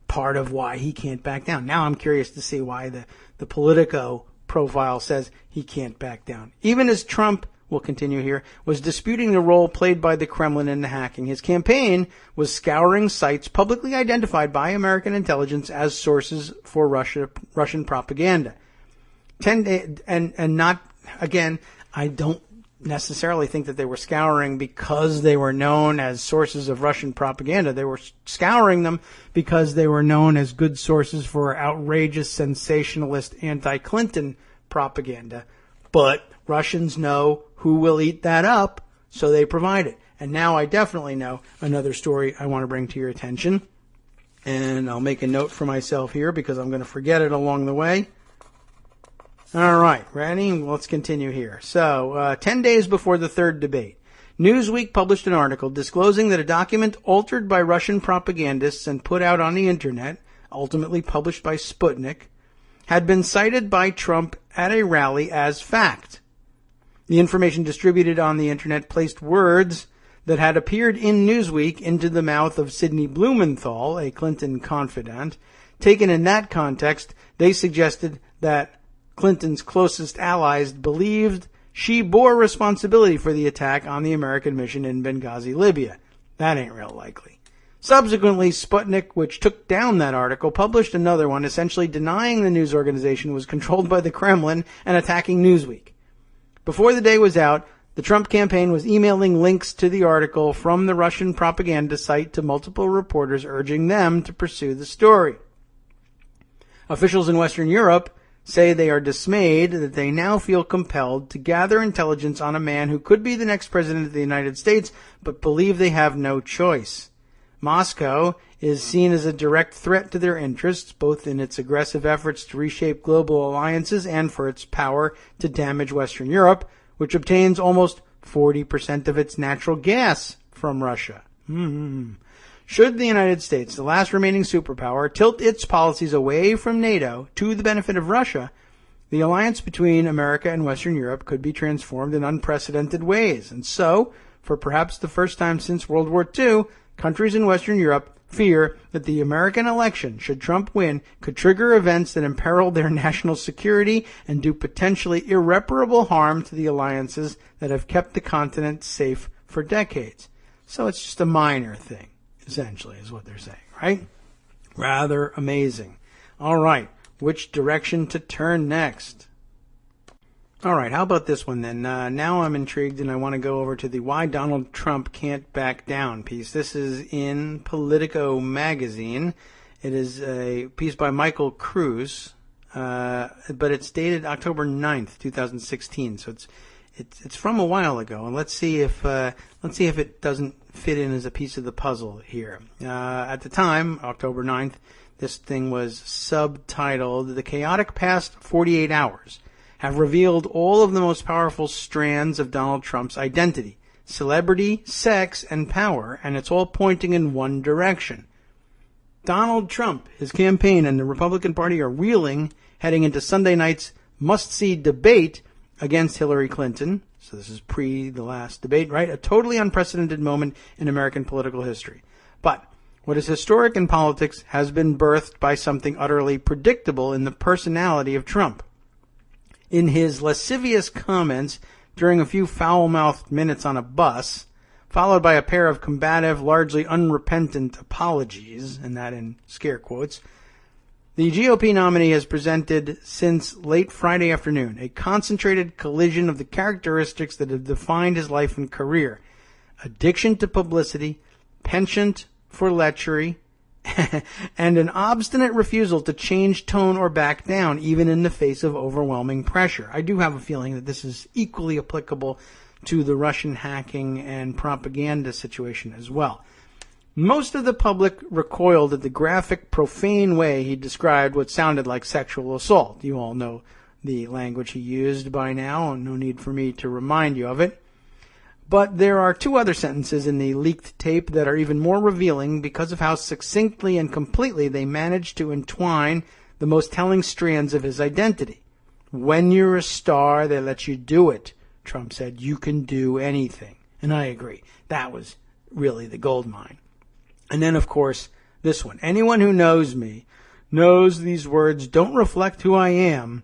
part of why he can't back down. Now I'm curious to see why the Politico profile says he can't back down. Even as Trump, we'll continue here, was disputing the role played by the Kremlin in the hacking, his campaign was scouring sites publicly identified by American intelligence as sources for Russian propaganda. And not, again, I don't necessarily think that they were scouring because they were known as sources of Russian propaganda. They were scouring them because they were known as good sources for outrageous, sensationalist, anti-Clinton propaganda. But Russians know who will eat that up, so they provide it. And now I definitely know another story I want to bring to your attention. And I'll make a note for myself here because I'm going to forget it along the way. All right, ready? Let's continue here. So, 10 days before the third debate, Newsweek published an article disclosing that a document altered by Russian propagandists and put out on the internet, ultimately published by Sputnik, had been cited by Trump at a rally as fact. The information distributed on the internet placed words that had appeared in Newsweek into the mouth of Sidney Blumenthal, a Clinton confidant. Taken in that context, they suggested that Clinton's closest allies believed she bore responsibility for the attack on the American mission in Benghazi, Libya. That ain't real likely. Subsequently, Sputnik, which took down that article, published another one essentially denying the news organization was controlled by the Kremlin and attacking Newsweek. Before the day was out, the Trump campaign was emailing links to the article from the Russian propaganda site to multiple reporters urging them to pursue the story. Officials in Western Europe say they are dismayed that they now feel compelled to gather intelligence on a man who could be the next president of the United States, but believe they have no choice. Moscow is seen as a direct threat to their interests, both in its aggressive efforts to reshape global alliances and for its power to damage Western Europe, which obtains almost 40% of its natural gas from Russia. Should the United States, the last remaining superpower, tilt its policies away from NATO to the benefit of Russia, the alliance between America and Western Europe could be transformed in unprecedented ways. And so, for perhaps the first time since World War II, countries in Western Europe fear that the American election, should Trump win, could trigger events that imperil their national security and do potentially irreparable harm to the alliances that have kept the continent safe for decades. So it's just a minor thing, essentially, is what they're saying, right? Rather amazing. All right, which direction to turn next? All right, how about this one then? Now I'm intrigued and I want to go over to the Why Donald Trump Can't Back Down piece. This is in Politico magazine. It is a piece by Michael Cruz, but it's dated October 9th, 2016. So it's from a while ago, and let's see if it doesn't fit in as a piece of the puzzle here. At the time, October 9th, this thing was subtitled "The Chaotic Past 48 Hours Have Revealed All of the Most Powerful Strands of Donald Trump's Identity, Celebrity, Sex, and Power, and it's all pointing in one direction." Donald Trump, his campaign, and the Republican Party are reeling heading into Sunday night's must-see debate against Hillary Clinton. So this is pre the last debate, right? A totally unprecedented moment in American political history. But what is historic in politics has been birthed by something utterly predictable in the personality of Trump. In his lascivious comments during a few foul-mouthed minutes on a bus, followed by a pair of combative, largely unrepentant apologies, and that in scare quotes, the GOP nominee has presented since late Friday afternoon a concentrated collision of the characteristics that have defined his life and career: addiction to publicity, penchant for lechery, and an obstinate refusal to change tone or back down, even in the face of overwhelming pressure. I do have a feeling that this is equally applicable to the Russian hacking and propaganda situation as well. Most of the public recoiled at the graphic, profane way he described what sounded like sexual assault. You all know the language he used by now, and no need for me to remind you of it. But there are two other sentences in the leaked tape that are even more revealing because of how succinctly and completely they managed to entwine the most telling strands of his identity. When you're a star, they let you do it, Trump said. You can do anything. And I agree. That was really the gold mine. And then, of course, this one. Anyone who knows me knows these words don't reflect who I am,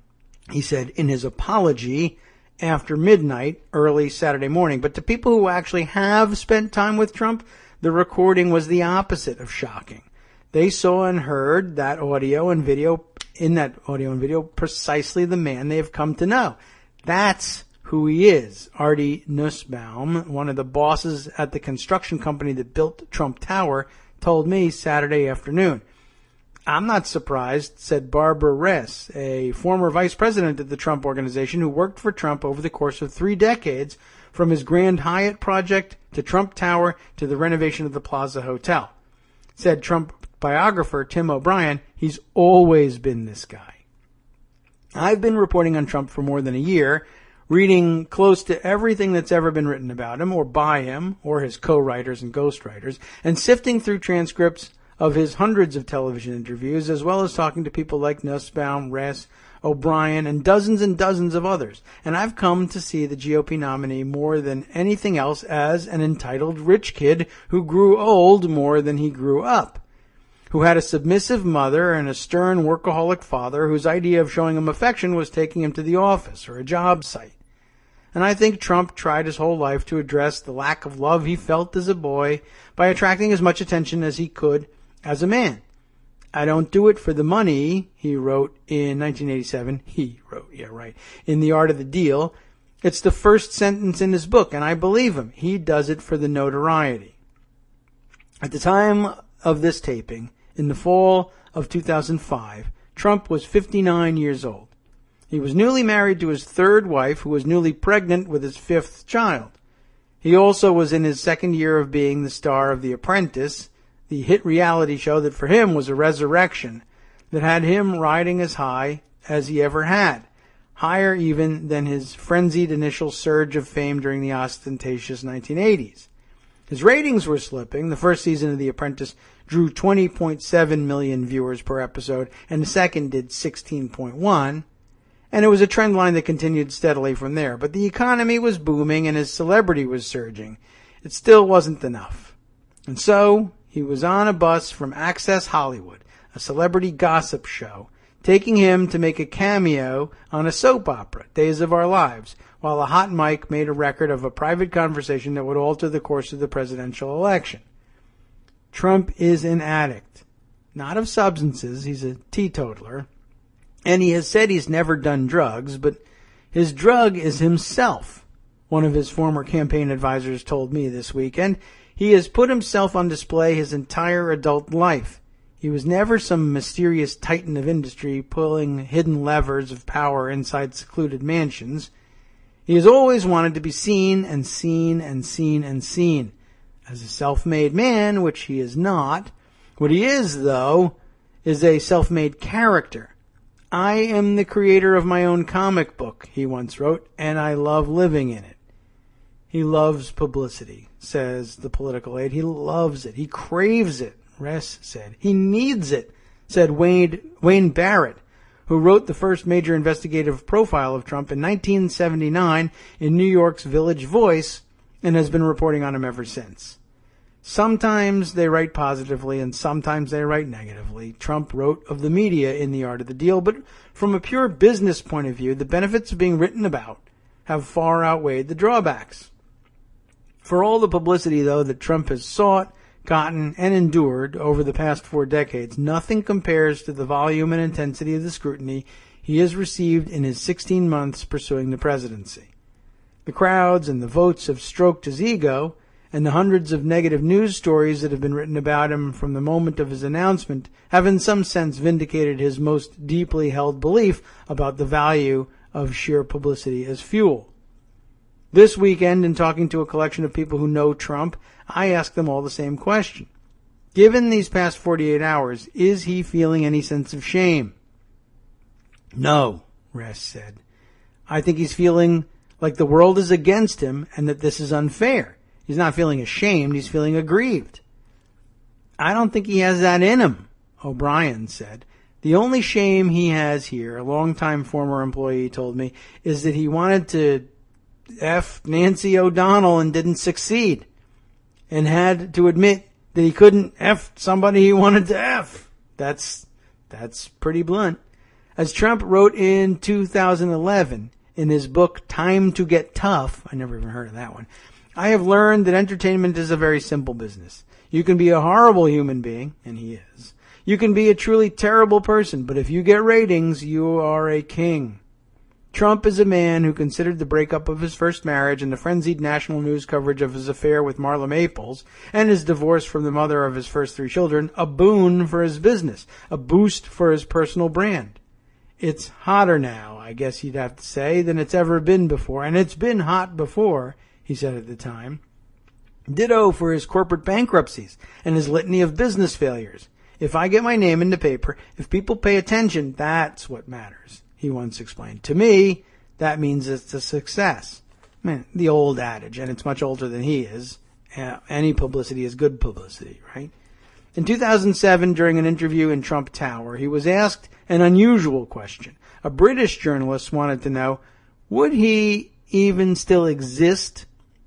he said in his apology after midnight, early Saturday morning. But to people who actually have spent time with Trump, the recording was the opposite of shocking. They saw and heard that audio and video, precisely the man they have come to know. That's who he is. Artie Nussbaum, one of the bosses at the construction company that built Trump Tower, told me Saturday afternoon. I'm not surprised, said Barbara Ress, a former vice president at the Trump Organization who worked for Trump over the course of 3 decades, from his Grand Hyatt project to Trump Tower to the renovation of the Plaza Hotel. Said Trump biographer Tim O'Brien, he's always been this guy. I've been reporting on Trump for more than a year, reading close to everything that's ever been written about him or by him or his co-writers and ghostwriters, and sifting through transcripts of his hundreds of television interviews, as well as talking to people like Nussbaum, Ress, O'Brien, and dozens of others. And I've come to see the GOP nominee more than anything else as an entitled rich kid who grew old more than he grew up, who had a submissive mother and a stern workaholic father whose idea of showing him affection was taking him to the office or a job site. And I think Trump tried his whole life to address the lack of love he felt as a boy by attracting as much attention as he could as a man. I don't do it for the money, he wrote in 1987. In The Art of the Deal. It's the first sentence in his book, and I believe him. He does it for the notoriety. At the time of this taping, in the fall of 2005, Trump was 59 years old. He was newly married to his third wife, who was newly pregnant with his fifth child. He also was in his second year of being the star of The Apprentice, the hit reality show that for him was a resurrection, that had him riding as high as he ever had, higher even than his frenzied initial surge of fame during the ostentatious 1980s. His ratings were slipping. The first season of The Apprentice drew 20.7 million viewers per episode, and the second did 16.1, and it was a trend line that continued steadily from there. But the economy was booming and his celebrity was surging. It still wasn't enough. And so he was on a bus from Access Hollywood, a celebrity gossip show, taking him to make a cameo on a soap opera, Days of Our Lives, while a hot mic made a record of a private conversation that would alter the course of the presidential election. Trump is an addict, not of substances, he's a teetotaler, and he has said he's never done drugs, but his drug is himself, one of his former campaign advisors told me this week, and he has put himself on display his entire adult life. He was never some mysterious titan of industry pulling hidden levers of power inside secluded mansions. He has always wanted to be seen and seen and seen and seen. As a self-made man, which he is not, what he is, though, is a self-made character. I am the creator of my own comic book, he once wrote, and I love living in it. He loves publicity, says the political aide. He loves it. He craves it, Ress said. He needs it, said Wayne Barrett, who wrote the first major investigative profile of Trump in 1979 in New York's Village Voice and has been reporting on him ever since. Sometimes they write positively and sometimes they write negatively. Trump wrote of the media in The Art of the Deal, but from a pure business point of view, the benefits of being written about have far outweighed the drawbacks. For all the publicity, though, that Trump has sought, gotten, and endured over the past 4 decades, nothing compares to the volume and intensity of the scrutiny he has received in his 16 months pursuing the presidency. The crowds and the votes have stroked his ego, and the hundreds of negative news stories that have been written about him from the moment of his announcement have in some sense vindicated his most deeply held belief about the value of sheer publicity as fuel. This weekend, in talking to a collection of people who know Trump, I asked them all the same question. Given these past 48 hours, is he feeling any sense of shame? No, Ress said. I think he's feeling like the world is against him and that this is unfair. He's not feeling ashamed, he's feeling aggrieved. I don't think he has that in him, O'Brien said. The only shame he has here, a longtime former employee told me, is that he wanted to F Nancy O'Donnell and didn't succeed, and had to admit that he couldn't F somebody he wanted to F. That's pretty blunt. As Trump wrote in 2011 in his book Time to Get Tough, I never even heard of that one, I have learned that entertainment is a very simple business. You can be a horrible human being, and he is. You can be a truly terrible person, but if you get ratings, you are a king. Trump is a man who considered the breakup of his first marriage and the frenzied national news coverage of his affair with Marla Maples and his divorce from the mother of his first 3 children a boon for his business, a boost for his personal brand. It's hotter now, I guess you'd have to say, than it's ever been before, and it's been hot before, he said at the time. Ditto for his corporate bankruptcies and his litany of business failures. If I get my name in the paper, if people pay attention, that's what matters, he once explained. To me, that means it's a success. Man, the old adage, and it's much older than he is. Any publicity is good publicity, right? In 2007, during an interview in Trump Tower, he was asked an unusual question. A British journalist wanted to know, would he even still exist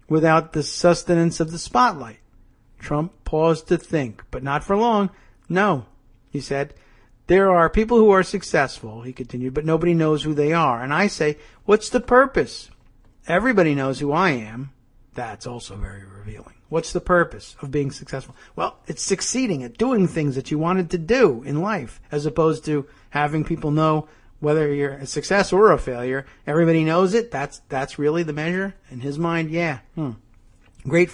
without the sustenance of the spotlight? Trump paused to think, but not for long. No, he said. There are people who are successful, he continued, but nobody knows who they are. And I say, what's the purpose? Everybody knows who I am. That's also very revealing. What's the purpose of being successful? Well, it's succeeding at doing things that you wanted to do in life, as opposed to having people know whether you're a success or a failure. Everybody knows it. That's really the measure in his mind. Yeah. Great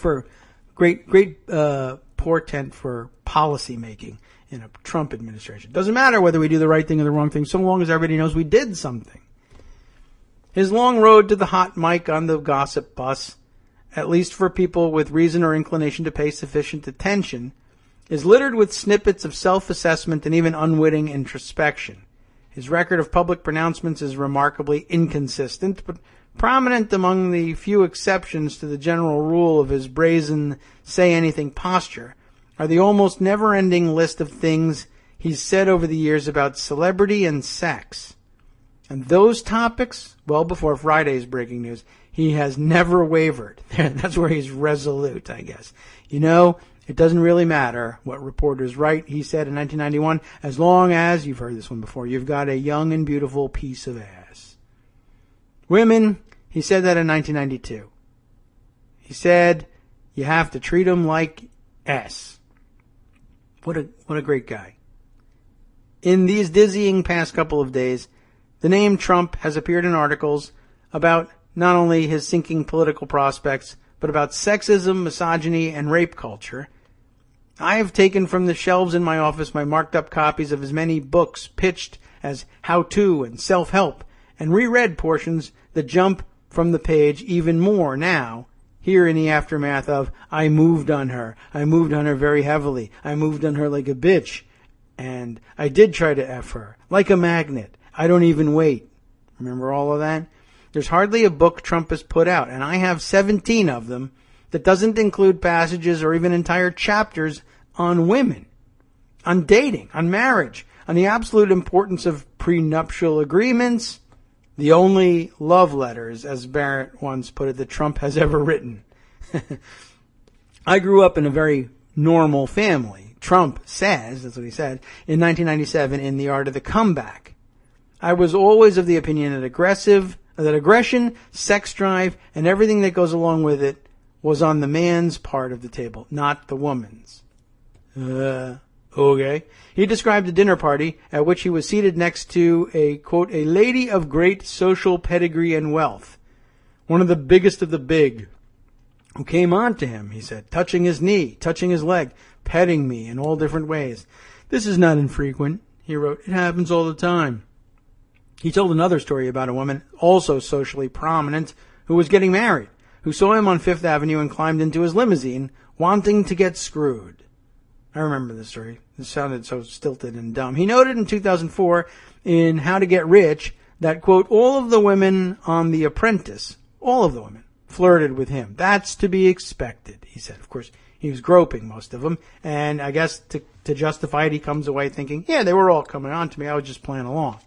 portent for policy making in a Trump administration. Doesn't matter whether we do the right thing or the wrong thing, so long as everybody knows we did something. His long road to the hot mic on the gossip bus, at least for people with reason or inclination to pay sufficient attention, is littered with snippets of self-assessment and even unwitting introspection. His record of public pronouncements is remarkably inconsistent, but prominent among the few exceptions to the general rule of his brazen say-anything posture are the almost never-ending list of things he's said over the years about celebrity and sex. And those topics, well before Friday's breaking news, he has never wavered. That's where he's resolute, I guess. You know, it doesn't really matter what reporters write, he said in 1991, as long as, you've heard this one before, you've got a young and beautiful piece of ass. Women, he said that in 1992. He said, you have to treat them like S. What a great guy. In these dizzying past couple of days, the name Trump has appeared in articles about not only his sinking political prospects, but about sexism, misogyny, and rape culture. I have taken from the shelves in my office my marked up copies of his many books pitched as how-to and self-help, and reread portions that jump from the page even more now, here in the aftermath of, I moved on her very heavily, I moved on her like a bitch, and I did try to F her, like a magnet, I don't even wait. Remember all of that? There's hardly a book Trump has put out, and I have 17 of them, that doesn't include passages or even entire chapters on women, on dating, on marriage, on the absolute importance of prenuptial agreements, the only love letters, as Barrett once put it, that Trump has ever written. I grew up in a very normal family. Trump says, that's what he said, in 1997 in The Art of the Comeback. I was always of the opinion that aggression, sex drive, and everything that goes along with it was on the man's part of the table, not the woman's. Okay. He described a dinner party at which he was seated next to a, quote, a lady of great social pedigree and wealth, one of the biggest of the big, who came on to him, he said, touching his knee, touching his leg, petting me in all different ways. This is not infrequent, he wrote. It happens all the time. He told another story about a woman, also socially prominent, who was getting married. who saw him on Fifth Avenue and climbed into his limousine, wanting to get screwed. I remember this story. It sounded so stilted and dumb. He noted in 2004 in How to Get Rich that, quote, all of the women on The Apprentice, all of the women, flirted with him. That's to be expected, he said. Of course, he was groping most of them, and I guess to justify it, he comes away thinking, yeah, they were all coming on to me. I was just playing along.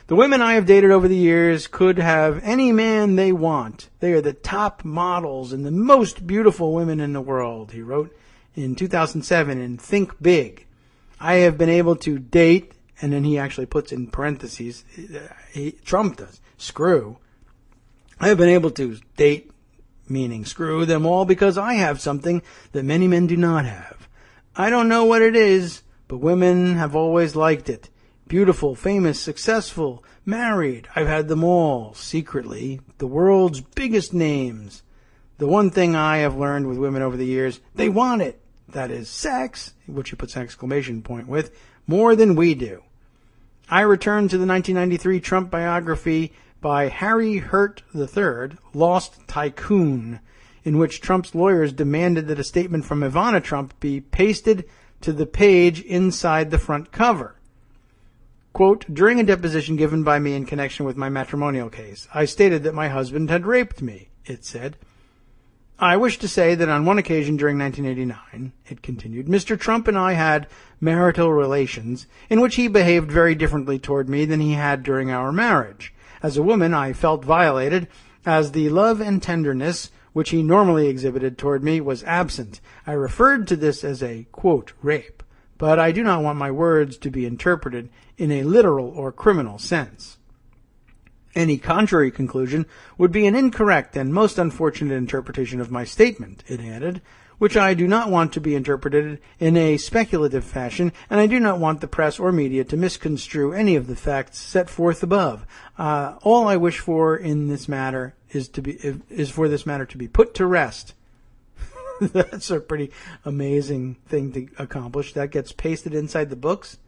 The women I have dated over the years could have any man they want. They are the top models and the most beautiful women in the world, he wrote in 2007 in Think Big. I have been able to date, and then he actually puts in parentheses, Trump does, screw. I have been able to date, meaning screw them all, because I have something that many men do not have. I don't know what it is, but women have always liked it. Beautiful, famous, successful, married. I've had them all, secretly. The world's biggest names. The one thing I have learned with women over the years, they want it. That is sex, which he puts an exclamation point with, more than we do. I returned to the 1993 Trump biography by Harry Hurt III, Lost Tycoon, in which Trump's lawyers demanded that a statement from Ivana Trump be pasted to the page inside the front cover. Quote, during a deposition given by me in connection with my matrimonial case, I stated that my husband had raped me, it said. I wish to say that on one occasion during 1989, it continued, Mr. Trump and I had marital relations in which he behaved very differently toward me than he had during our marriage. As a woman, I felt violated, as the love and tenderness which he normally exhibited toward me was absent. I referred to this as a, quote, rape, but I do not want my words to be interpreted in a literal or criminal sense. Any contrary conclusion would be an incorrect and most unfortunate interpretation of my statement, it added, which I do not want to be interpreted in a speculative fashion, and I do not want the press or media to misconstrue any of the facts set forth above. All I wish for in this matter is for this matter to be put to rest. That's a pretty amazing thing to accomplish. That gets pasted inside the books.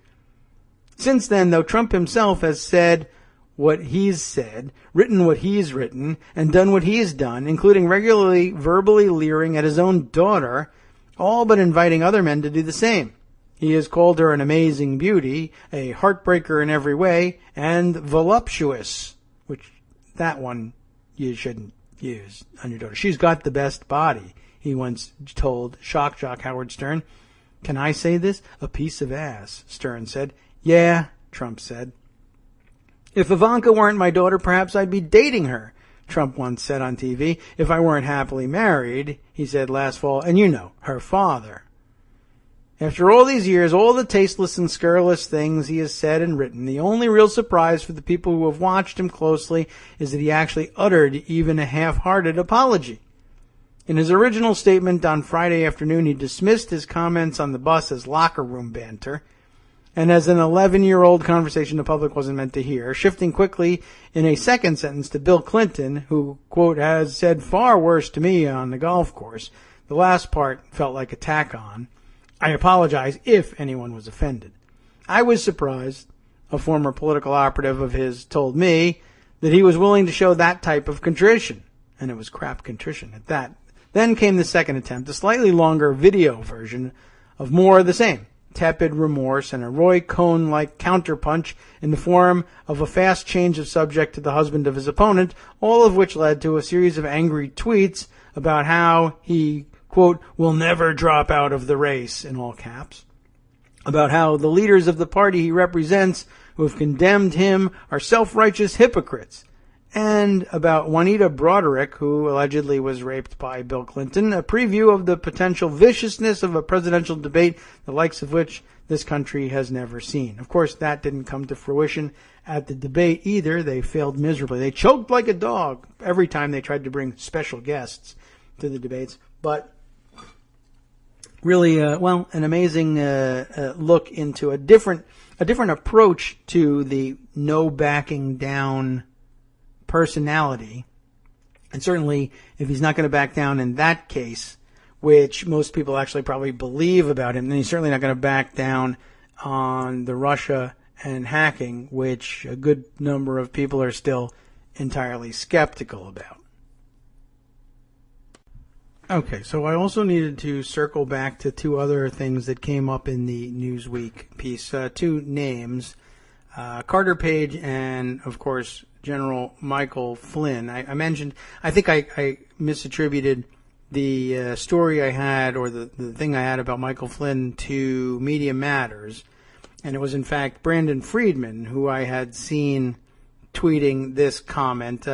Since then, though, Trump himself has said what he's said, written what he's written, and done what he's done, including regularly verbally leering at his own daughter, all but inviting other men to do the same. He has called her an amazing beauty, a heartbreaker in every way, and voluptuous, which that one you shouldn't use on your daughter. She's got the best body, he once told shock jock Howard Stern. Can I say this? A piece of ass, Stern said. Yeah, Trump said. If Ivanka weren't my daughter, perhaps I'd be dating her, Trump once said on TV. If I weren't happily married, he said last fall, and you know, her father. After all these years, all the tasteless and scurrilous things he has said and written, the only real surprise for the people who have watched him closely is that he actually uttered even a half-hearted apology. In his original statement on Friday afternoon, he dismissed his comments on the bus as locker room banter, and as an 11-year-old conversation the public wasn't meant to hear, shifting quickly in a second sentence to Bill Clinton, who, quote, has said far worse to me on the golf course. The last part felt like a tack on. I apologize if anyone was offended. I was surprised, a former political operative of his told me, that he was willing to show that type of contrition. And it was crap contrition at that. Then came the second attempt, a slightly longer video version of more of the same. Tepid remorse and a Roy Cohn-like counterpunch in the form of a fast change of subject to the husband of his opponent, all of which led to a series of angry tweets about how he, quote, will never drop out of the race, in all caps, about how the leaders of the party he represents who have condemned him are self-righteous hypocrites, and about Juanita Broderick, who allegedly was raped by Bill Clinton, a preview of the potential viciousness of a presidential debate, the likes of which this country has never seen. Of course, that didn't come to fruition at the debate either. They failed miserably. They choked like a dog every time they tried to bring special guests to the debates. But really, an amazing look into a different approach to the no backing down personality. And certainly, if he's not going to back down in that case, which most people actually probably believe about him, then he's certainly not going to back down on the Russia and hacking, which a good number of people are still entirely skeptical about. Okay, so I also needed to circle back to two other things that came up in the Newsweek piece. Two names, Carter Page and, of course, General Michael Flynn. I mentioned, I think I misattributed the story I had, or the thing I had about Michael Flynn, to Media Matters. And it was, in fact, Brandon Friedman, who I had seen tweeting this comment.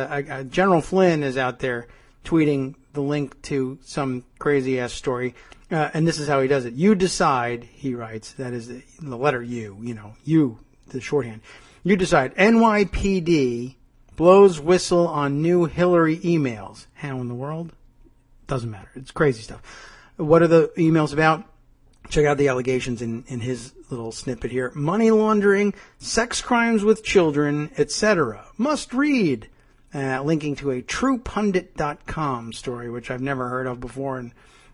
General Flynn is out there tweeting the link to some crazy-ass story. And this is how he does it. You decide, he writes, that is the letter U, you, the shorthand. You decide, NYPD blows whistle on new Hillary emails. How in the world? Doesn't matter. It's crazy stuff. What are the emails about? Check out the allegations in his little snippet here. Money laundering, sex crimes with children, etc. Must read. Linking to a truepundit.com story, which I've never heard of before, and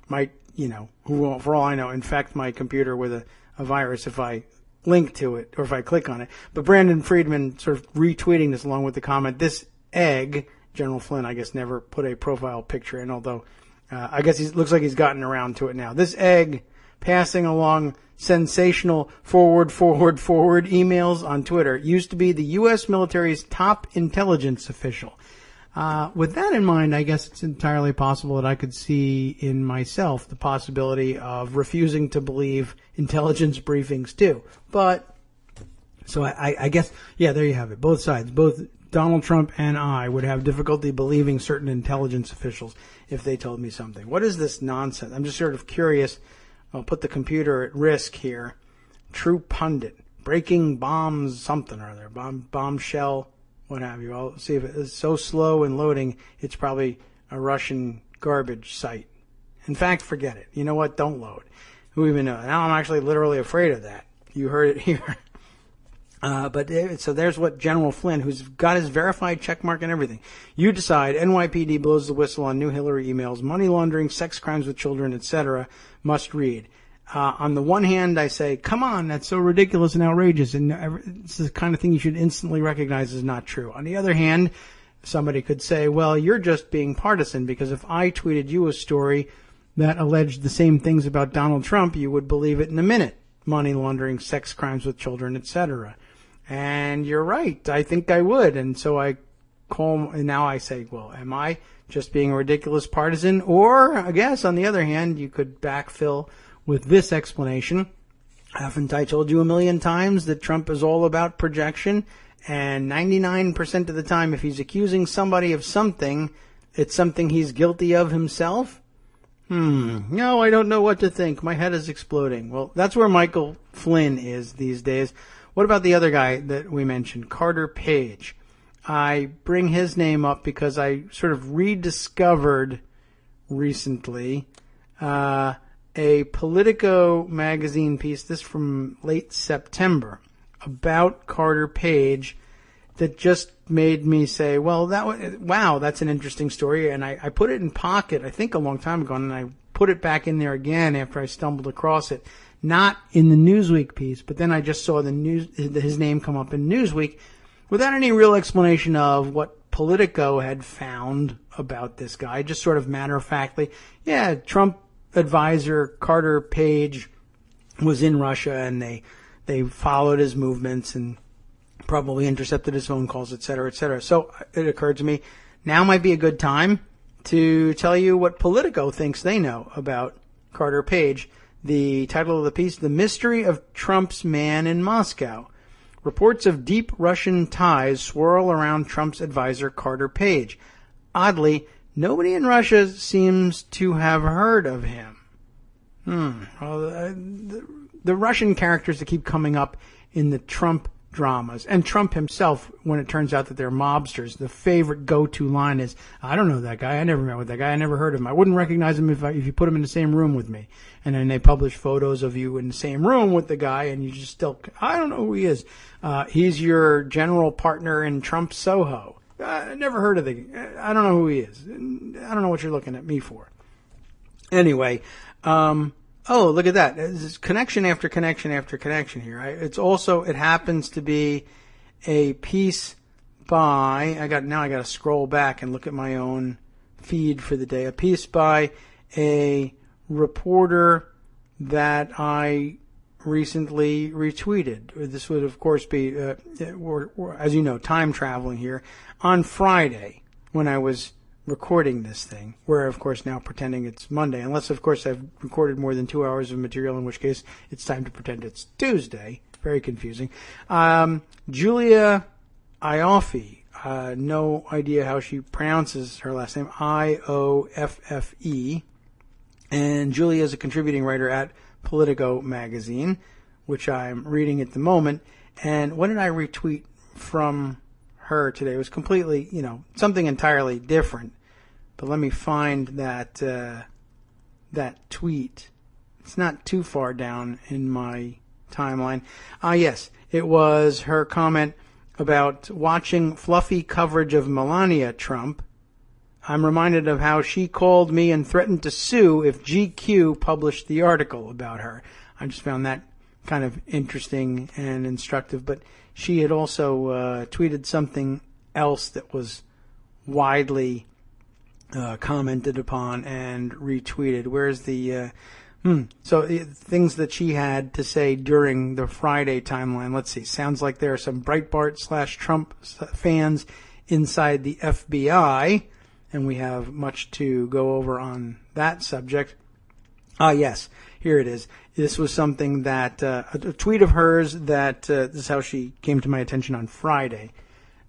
might, for all I know, infect my computer with a virus if I link to it or if I click on it. But Brandon Friedman sort of retweeting this along with the comment, this egg, General Flynn, I guess, never put a profile picture in, although I guess he looks like he's gotten around to it now. This egg passing along sensational forward emails on Twitter used to be the U.S. military's top intelligence official. With that in mind, I guess it's entirely possible that I could see in myself the possibility of refusing to believe intelligence briefings too. But, so I guess, yeah, there you have it. Both sides, both Donald Trump and I would have difficulty believing certain intelligence officials if they told me something. What is this nonsense? I'm just sort of curious. I'll put the computer at risk here. True Pundit. Breaking bombs, something or other. Bombshell, what have you. I'll see if it's so slow in loading, it's probably a Russian garbage site. In fact, forget it. You know what? Don't load. Who even knows? Now I'm actually literally afraid of that. You heard it here. So there's what General Flynn, who's got his verified checkmark and everything. You decide, NYPD blows the whistle on new Hillary emails, money laundering, sex crimes with children, etc. Must read. On the one hand, I say, come on, that's so ridiculous and outrageous, and it's the kind of thing you should instantly recognize is not true. On the other hand, somebody could say, well, you're just being partisan, because if I tweeted you a story that alleged the same things about Donald Trump, you would believe it in a minute. Money laundering, sex crimes with children, etc. And you're right. I think I would. And so I call, and now I say, well, am I just being a ridiculous partisan? Or, I guess, on the other hand, you could backfill with this explanation. Haven't I told you a million times that Trump is all about projection? And 99% of the time, if he's accusing somebody of something, it's something he's guilty of himself? No, I don't know what to think. My head is exploding. Well, that's where Michael Flynn is these days. What about the other guy that we mentioned, Carter Page? I bring his name up because I sort of rediscovered recently a Politico magazine piece, this from late September, about Carter Page that just made me say, well, wow, that's an interesting story. And I put it in Pocket, I think a long time ago, and I put it back in there again after I stumbled across it. Not in the Newsweek piece, but then I just saw his name come up in Newsweek without any real explanation of what Politico had found about this guy. Just sort of matter-of-factly, yeah, Trump advisor Carter Page was in Russia, and they followed his movements and probably intercepted his phone calls, et cetera, et cetera. So it occurred to me, now might be a good time to tell you what Politico thinks they know about Carter Page. The title of the piece, The Mystery of Trump's Man in Moscow. Reports of deep Russian ties swirl around Trump's advisor Carter Page. Oddly, nobody in Russia seems to have heard of him. Well, the Russian characters that keep coming up in the Trump dramas, and Trump himself, when it turns out that they're mobsters, the favorite go-to line is, I don't know that guy, I never met with that guy, I never heard of him, I wouldn't recognize him if you put him in the same room with me. And then they publish photos of you in the same room with the guy, and you just still, I don't know who he is. He's your general partner in Trump Soho. I never heard of I don't know who he is. I don't know what you're looking at me for. Anyway, oh, look at that. There's connection after connection after connection here. It happens to be a piece by, now I got to scroll back and look at my own feed for the day. A piece by a reporter that I recently retweeted. This would, of course, be, as you know, time traveling here, on Friday when I was recording this thing. We're, of course, now pretending it's Monday, unless, of course, I've recorded more than 2 hours of material, in which case it's time to pretend it's Tuesday. Very confusing. Julia Ioffe, no idea how she pronounces her last name, Ioffe, and Julia is a contributing writer at Politico magazine, which I'm reading at the moment. And what did I retweet from her today? It was completely, something entirely different. But let me find that that tweet. It's not too far down in my timeline. Yes, it was her comment about watching fluffy coverage of Melania Trump. I'm reminded of how she called me and threatened to sue if GQ published the article about her. I just found that kind of interesting and instructive. But she had also tweeted something else that was widely commented upon and retweeted. Where's the... things that she had to say during the Friday timeline. Let's see. Sounds like there are some Breitbart/Trump fans inside the FBI, and we have much to go over on that subject. Yes, here it is. This was something that, a tweet of hers that, this is how she came to my attention on Friday,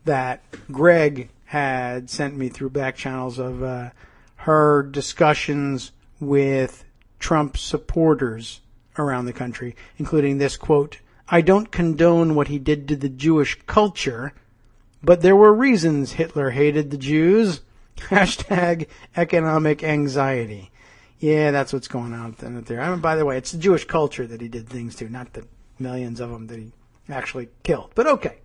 that Greg had sent me through back channels of her discussions with Trump supporters around the country, including this quote, "I don't condone what he did to the Jewish culture, but there were reasons Hitler hated the Jews." Hashtag economic anxiety. Yeah, that's what's going on there. I mean, by the way, it's the Jewish culture that he did things to, not the millions of them that he actually killed. But okay.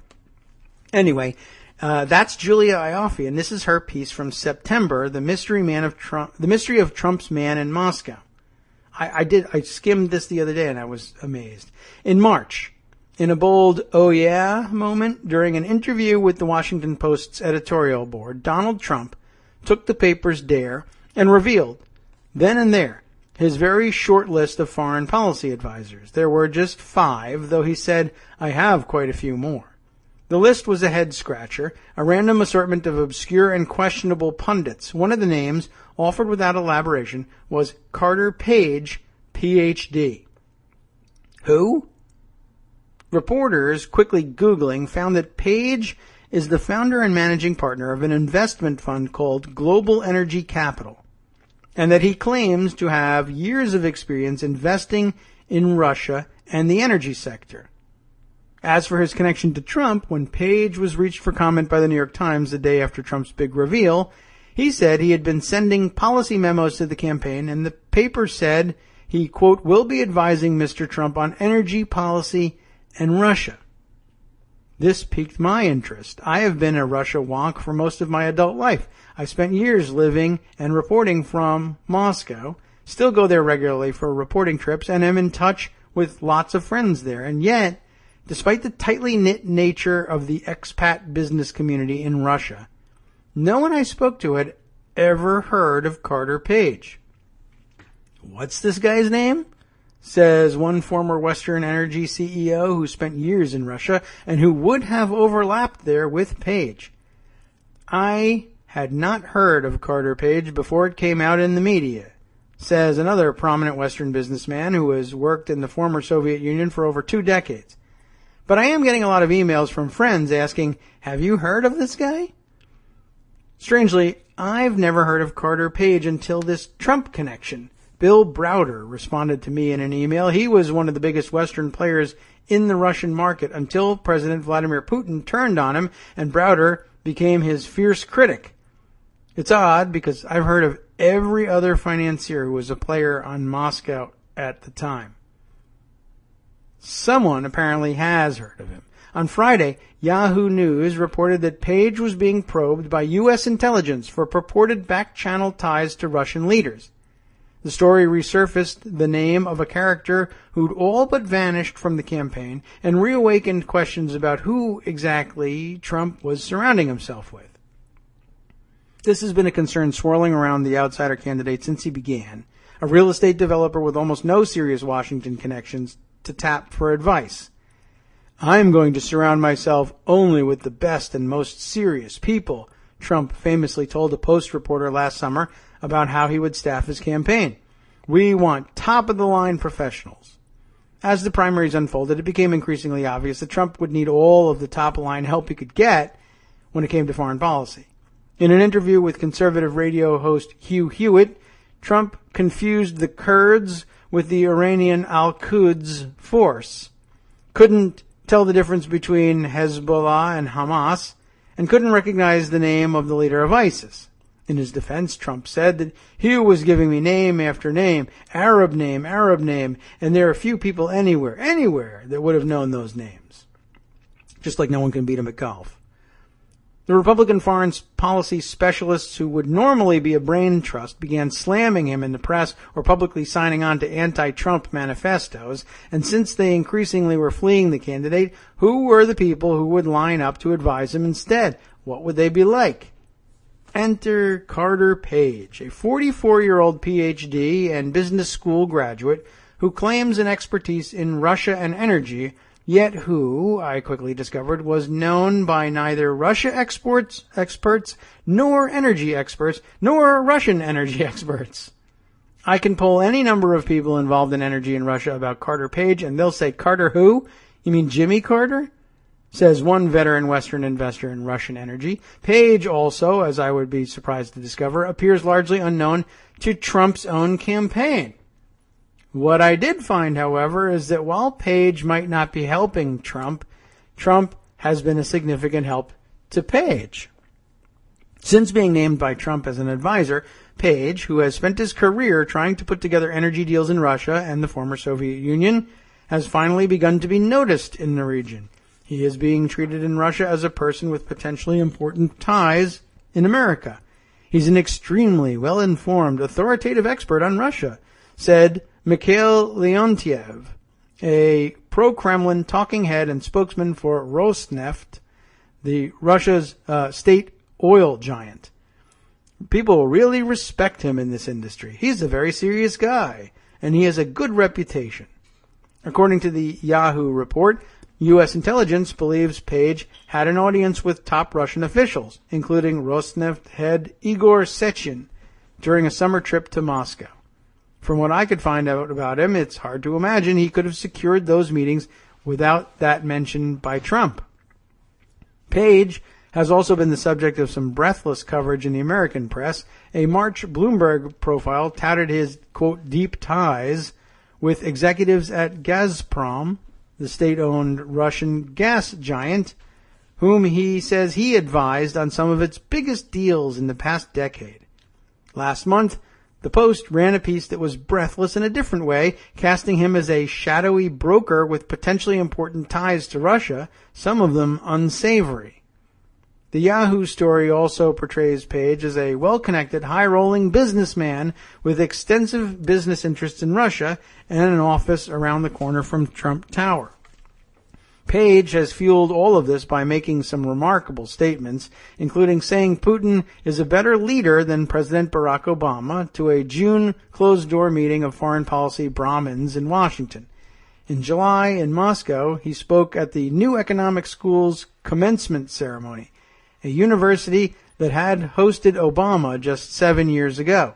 Anyway, that's Julia Ioffe, and this is her piece from September, The Mystery of Trump's Man in Moscow. I skimmed this the other day and I was amazed. In March, in a bold "oh yeah" moment during an interview with the Washington Post's editorial board, Donald Trump took the paper's dare and revealed, then and there, his very short list of foreign policy advisors. There were just 5, though he said, "I have quite a few more." The list was a head-scratcher, a random assortment of obscure and questionable pundits. One of the names, offered without elaboration, was Carter Page, Ph.D. Who? Reporters, quickly Googling, found that Page is the founder and managing partner of an investment fund called Global Energy Capital, and that he claims to have years of experience investing in Russia and the energy sector. As for his connection to Trump, when Page was reached for comment by the New York Times the day after Trump's big reveal, he said he had been sending policy memos to the campaign, and the paper said he, quote, "will be advising Mr. Trump on energy policy and Russia." This piqued my interest. I have been a Russia wonk for most of my adult life. I spent years living and reporting from Moscow, still go there regularly for reporting trips, and am in touch with lots of friends there. And yet, despite the tightly knit nature of the expat business community in Russia, no one I spoke to had ever heard of Carter Page. "What's this guy's name?" says one former Western Energy CEO who spent years in Russia and who would have overlapped there with Page. "I had not heard of Carter Page before it came out in the media," says another prominent Western businessman who has worked in the former Soviet Union for over 2 decades. "But I am getting a lot of emails from friends asking, 'Have you heard of this guy?' Strangely, I've never heard of Carter Page until this Trump connection. Bill Browder responded to me in an email. He was one of the biggest Western players in the Russian market until President Vladimir Putin turned on him and Browder became his fierce critic. It's odd because I've heard of every other financier who was a player on Moscow at the time." Someone apparently has heard of him. On Friday, Yahoo News reported that Page was being probed by U.S. intelligence for purported back-channel ties to Russian leaders. The story resurfaced the name of a character who'd all but vanished from the campaign and reawakened questions about who exactly Trump was surrounding himself with. This has been a concern swirling around the outsider candidate since he began, a real estate developer with almost no serious Washington connections to tap for advice. "I'm going to surround myself only with the best and most serious people," Trump famously told a Post reporter last summer about how he would staff his campaign. "We want top-of-the-line professionals." As the primaries unfolded, it became increasingly obvious that Trump would need all of the top-line help he could get when it came to foreign policy. In an interview with conservative radio host Hugh Hewitt, Trump confused the Kurds with the Iranian Al-Quds force, couldn't tell the difference between Hezbollah and Hamas, and couldn't recognize the name of the leader of ISIS. In his defense, Trump said that Hugh was giving me name after name, Arab name, and there are few people anywhere that would have known those names. Just like no one can beat him at golf. The Republican foreign policy specialists who would normally be a brain trust began slamming him in the press or publicly signing on to anti-Trump manifestos, and since they increasingly were fleeing the candidate, who were the people who would line up to advise him instead? What would they be like? Enter Carter Page, a 44-year-old PhD and business school graduate who claims an expertise in Russia and energy, yet who, I quickly discovered, was known by neither Russia experts, nor energy experts, nor Russian energy experts. I can poll any number of people involved in energy in Russia about Carter Page, and they'll say, "Carter who? You mean Jimmy Carter?" says one veteran Western investor in Russian energy. Page also, as I would be surprised to discover, appears largely unknown to Trump's own campaign. What I did find, however, is that while Page might not be helping Trump, Trump has been a significant help to Page. Since being named by Trump as an advisor, Page, who has spent his career trying to put together energy deals in Russia and the former Soviet Union, has finally begun to be noticed in the region. He is being treated in Russia as a person with potentially important ties in America. He's an extremely well-informed, authoritative expert on Russia, said Mikhail Leontiev, a pro-Kremlin talking head and spokesman for Rosneft, the Russia's state oil giant. People really respect him in this industry. He's a very serious guy, and he has a good reputation. According to the Yahoo report, U.S. intelligence believes Page had an audience with top Russian officials, including Rosneft head Igor Sechin, during a summer trip to Moscow. From what I could find out about him, it's hard to imagine he could have secured those meetings without that mention by Trump. Page has also been the subject of some breathless coverage in the American press. A March Bloomberg profile touted his, quote, deep ties with executives at Gazprom, the state-owned Russian gas giant, whom he says he advised on some of its biggest deals in the past decade. Last month, the Post ran a piece that was breathless in a different way, casting him as a shadowy broker with potentially important ties to Russia, some of them unsavory. The Yahoo story also portrays Page as a well-connected, high-rolling businessman with extensive business interests in Russia and an office around the corner from Trump Tower. Page has fueled all of this by making some remarkable statements, including saying Putin is a better leader than President Barack Obama to a June closed-door meeting of foreign policy Brahmins in Washington. In July, in Moscow, he spoke at the New Economic School's commencement ceremony, a university that had hosted Obama just 7 years ago.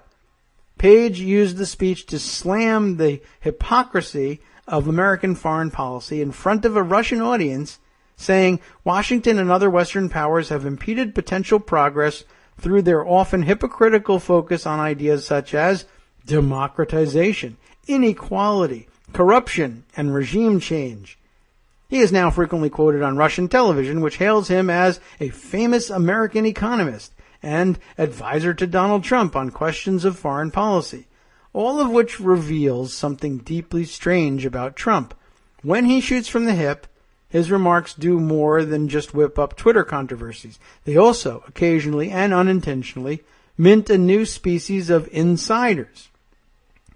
Page used the speech to slam the hypocrisy of American foreign policy in front of a Russian audience, saying Washington and other Western powers have impeded potential progress through their often hypocritical focus on ideas such as democratization, inequality, corruption, and regime change. He is now frequently quoted on Russian television, which hails him as a famous American economist and advisor to Donald Trump on questions of foreign policy, all of which reveals something deeply strange about Trump. When he shoots from the hip, his remarks do more than just whip up Twitter controversies. They also, occasionally and unintentionally, mint a new species of insiders.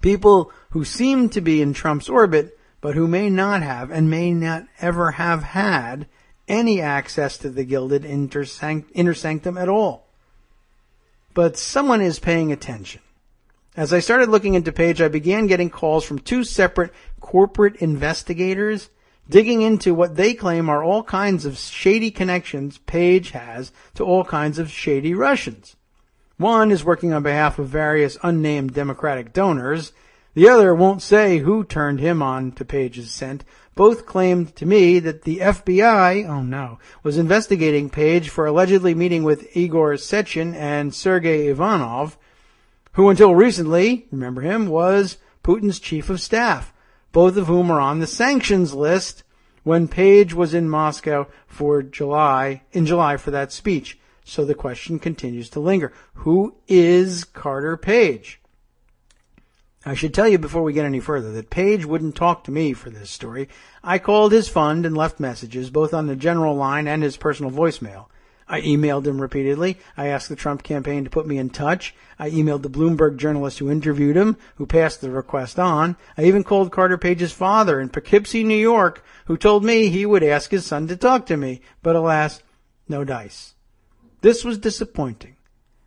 People who seem to be in Trump's orbit, but who may not have and may not ever have had any access to the gilded inner sanctum at all. but someone is paying attention. As I started looking into Page, I began getting calls from two separate corporate investigators digging into what they claim are all kinds of shady connections Page has to all kinds of shady Russians. One is working on behalf of various unnamed Democratic donors. The other won't say who turned him on to Page's scent. Both claimed to me that the FBI, was investigating Page for allegedly meeting with Igor Sechin and Sergei Ivanov, who until recently, remember him, was Putin's chief of staff, both of whom are on the sanctions list when Page was in Moscow in July for that speech. So the question continues to linger. Who is Carter Page? I should tell you before we get any further that Page wouldn't talk to me for this story. I called his fund and left messages, both on the general line and his personal voicemail. I emailed him repeatedly. I asked the Trump campaign to put me in touch. I emailed the Bloomberg journalist who interviewed him, who passed the request on. I even called Carter Page's father in Poughkeepsie, New York, who told me he would ask his son to talk to me. But alas, no dice. This was disappointing.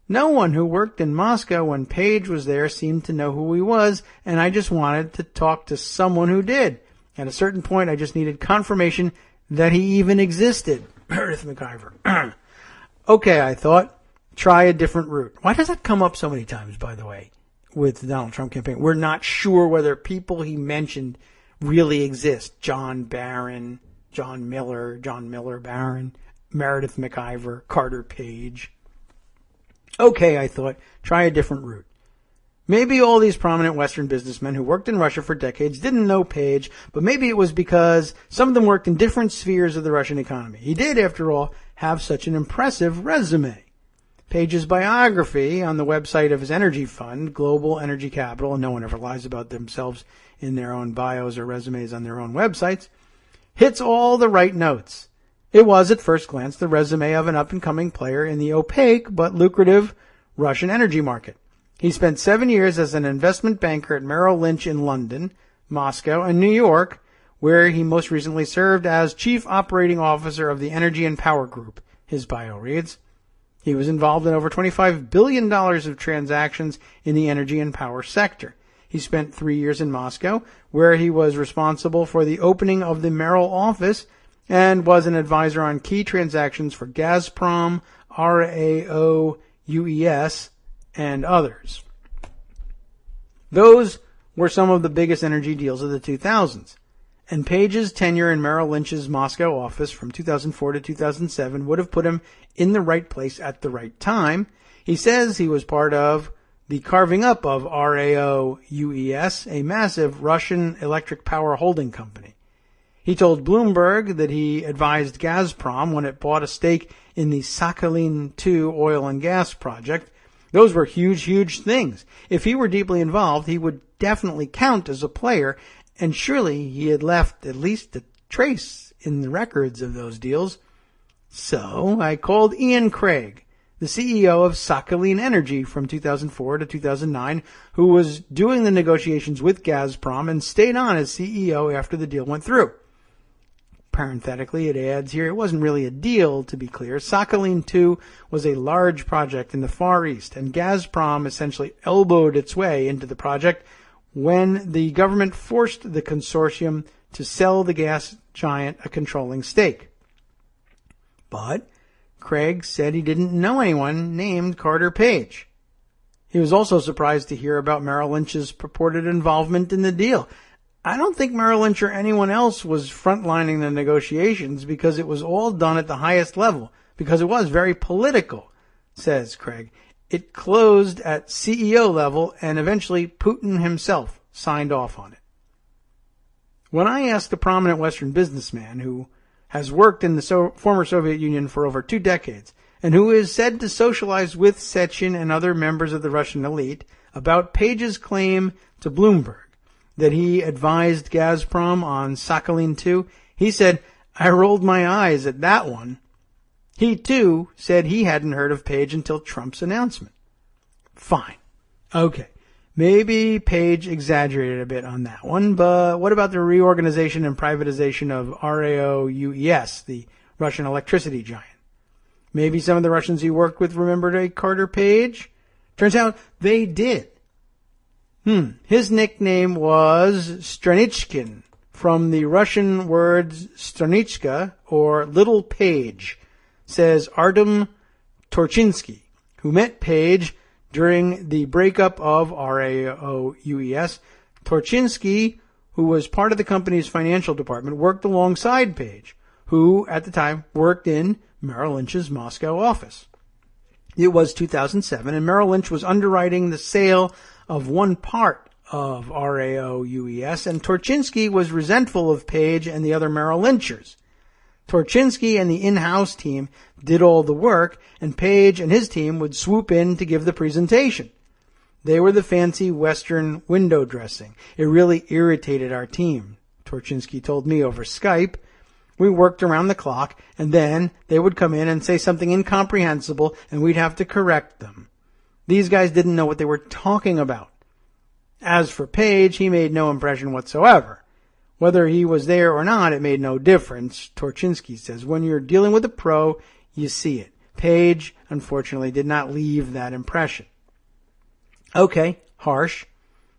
No one who worked in Moscow when Page was there seemed to know who he was, and I just wanted to talk to someone who did. At a certain point, I just needed confirmation that he even existed. Meredith McIver. Okay, I thought, try a different route. Why does that come up so many times, by the way, with the Donald Trump campaign? We're not sure whether people he mentioned really exist. John Miller Barron, Meredith McIver, Carter Page. Okay, I thought, try a different route. Maybe all these prominent Western businessmen who worked in Russia for decades didn't know Page, but maybe it was because some of them worked in different spheres of the Russian economy. He did, after all, have such an impressive resume. Page's biography on the website of his energy fund, Global Energy Capital, and no one ever lies about themselves in their own bios or resumes on their own websites, hits all the right notes. It was, at first glance, the resume of an up-and-coming player in the opaque but lucrative Russian energy market. He spent 7 years as an investment banker at Merrill Lynch in London, Moscow, and New York, where he most recently served as Chief Operating Officer of the Energy and Power Group, his bio reads. He was involved in over $25 billion of transactions in the energy and power sector. He spent 3 years in Moscow, where he was responsible for the opening of the Merrill office and was an advisor on key transactions for Gazprom, RAO, UES, and others. Those were some of the biggest energy deals of the 2000s. And Page's tenure in Merrill Lynch's Moscow office from 2004 to 2007 would have put him in the right place at the right time. He says he was part of the carving up of RAO UES, a massive Russian electric power holding company. He told Bloomberg that he advised Gazprom when it bought a stake in the Sakhalin-2 oil and gas project. Those were huge, huge things. If he were deeply involved, he would definitely count as a player, and surely he had left at least a trace in the records of those deals. So I called Ian Craig, the CEO of Sakhalin Energy from 2004 to 2009, who was doing the negotiations with Gazprom and stayed on as CEO after the deal went through. Parenthetically, it adds here, it wasn't really a deal, to be clear. Sakhalin-2 was a large project in the Far East, and Gazprom essentially elbowed its way into the project when the government forced the consortium to sell the gas giant a controlling stake. But Craig said he didn't know anyone named Carter Page. He was also surprised to hear about Merrill Lynch's purported involvement in the deal. I don't think Merrill Lynch or anyone else was frontlining the negotiations because it was all done at the highest level, because it was very political, says Craig. It closed at CEO level, and eventually Putin himself signed off on it. When I asked a prominent Western businessman who has worked in the former Soviet Union for over 2 decades, and who is said to socialize with Sechin and other members of the Russian elite, about Page's claim to Bloomberg that he advised Gazprom on Sakhalin-2, he said, I rolled my eyes at that one. He, too, said he hadn't heard of Page until Trump's announcement. Fine. Okay. Maybe Page exaggerated a bit on that one, but what about the reorganization and privatization of RAO UES, the Russian electricity giant? Maybe some of the Russians he worked with remembered a Carter Page? Turns out they did. His nickname was Stranichkin, from the Russian words Stranichka, or little page, says Artem Torchinsky, who met Page during the breakup of RAOUES. Torchinsky, who was part of the company's financial department, worked alongside Page, who, at the time, worked in Merrill Lynch's Moscow office. It was 2007, and Merrill Lynch was underwriting the sale of one part of RAOUES, and Torchinsky was resentful of Page and the other Merrill Lynchers. Torchinsky and the in-house team did all the work, and Page and his team would swoop in to give the presentation. They were the fancy Western window dressing. It really irritated our team, Torchinsky told me over Skype. We worked around the clock, and then they would come in and say something incomprehensible, and we'd have to correct them. These guys didn't know what they were talking about. As for Page, he made no impression whatsoever. Whether he was there or not, it made no difference, Torchinsky says. When you're dealing with a pro, you see it. Page, unfortunately, did not leave that impression. Okay, harsh.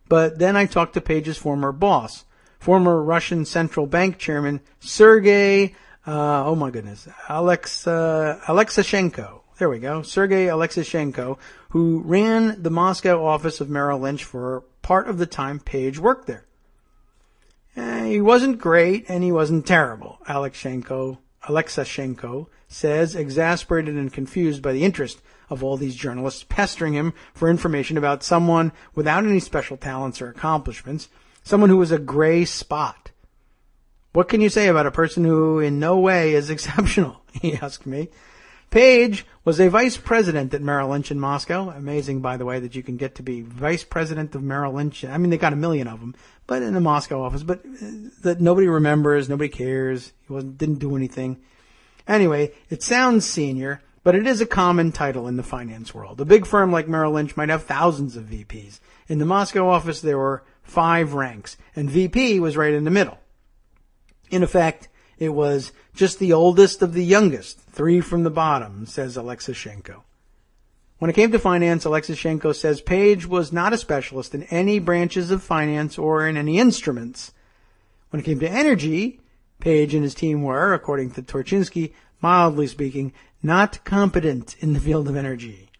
But then I talked to Page's former boss, former Russian central bank chairman, Sergei, Alexashenko. There we go. Sergei Alexashenko, who ran the Moscow office of Merrill Lynch for part of the time Page worked there. He wasn't great and he wasn't terrible, Alexashenko says, exasperated and confused by the interest of all these journalists pestering him for information about someone without any special talents or accomplishments, someone who was a gray spot. What can you say about a person who in no way is exceptional? He asked me. Page was a vice president at Merrill Lynch in Moscow. Amazing, by the way, that you can get to be vice president of Merrill Lynch. I mean, they got 1 million of them, but in the Moscow office. But that nobody remembers, nobody cares. He didn't do anything. Anyway, it sounds senior, but it is a common title in the finance world. A big firm like Merrill Lynch might have thousands of VPs. In the Moscow office, there were 5 ranks, and VP was right in the middle. In effect, it was just the oldest of the youngest, 3 from the bottom, says Alexashenko. When it came to finance, Alexashenko says Page was not a specialist in any branches of finance or in any instruments. When it came to energy, Page and his team were, according to Torchinsky, mildly speaking, not competent in the field of energy.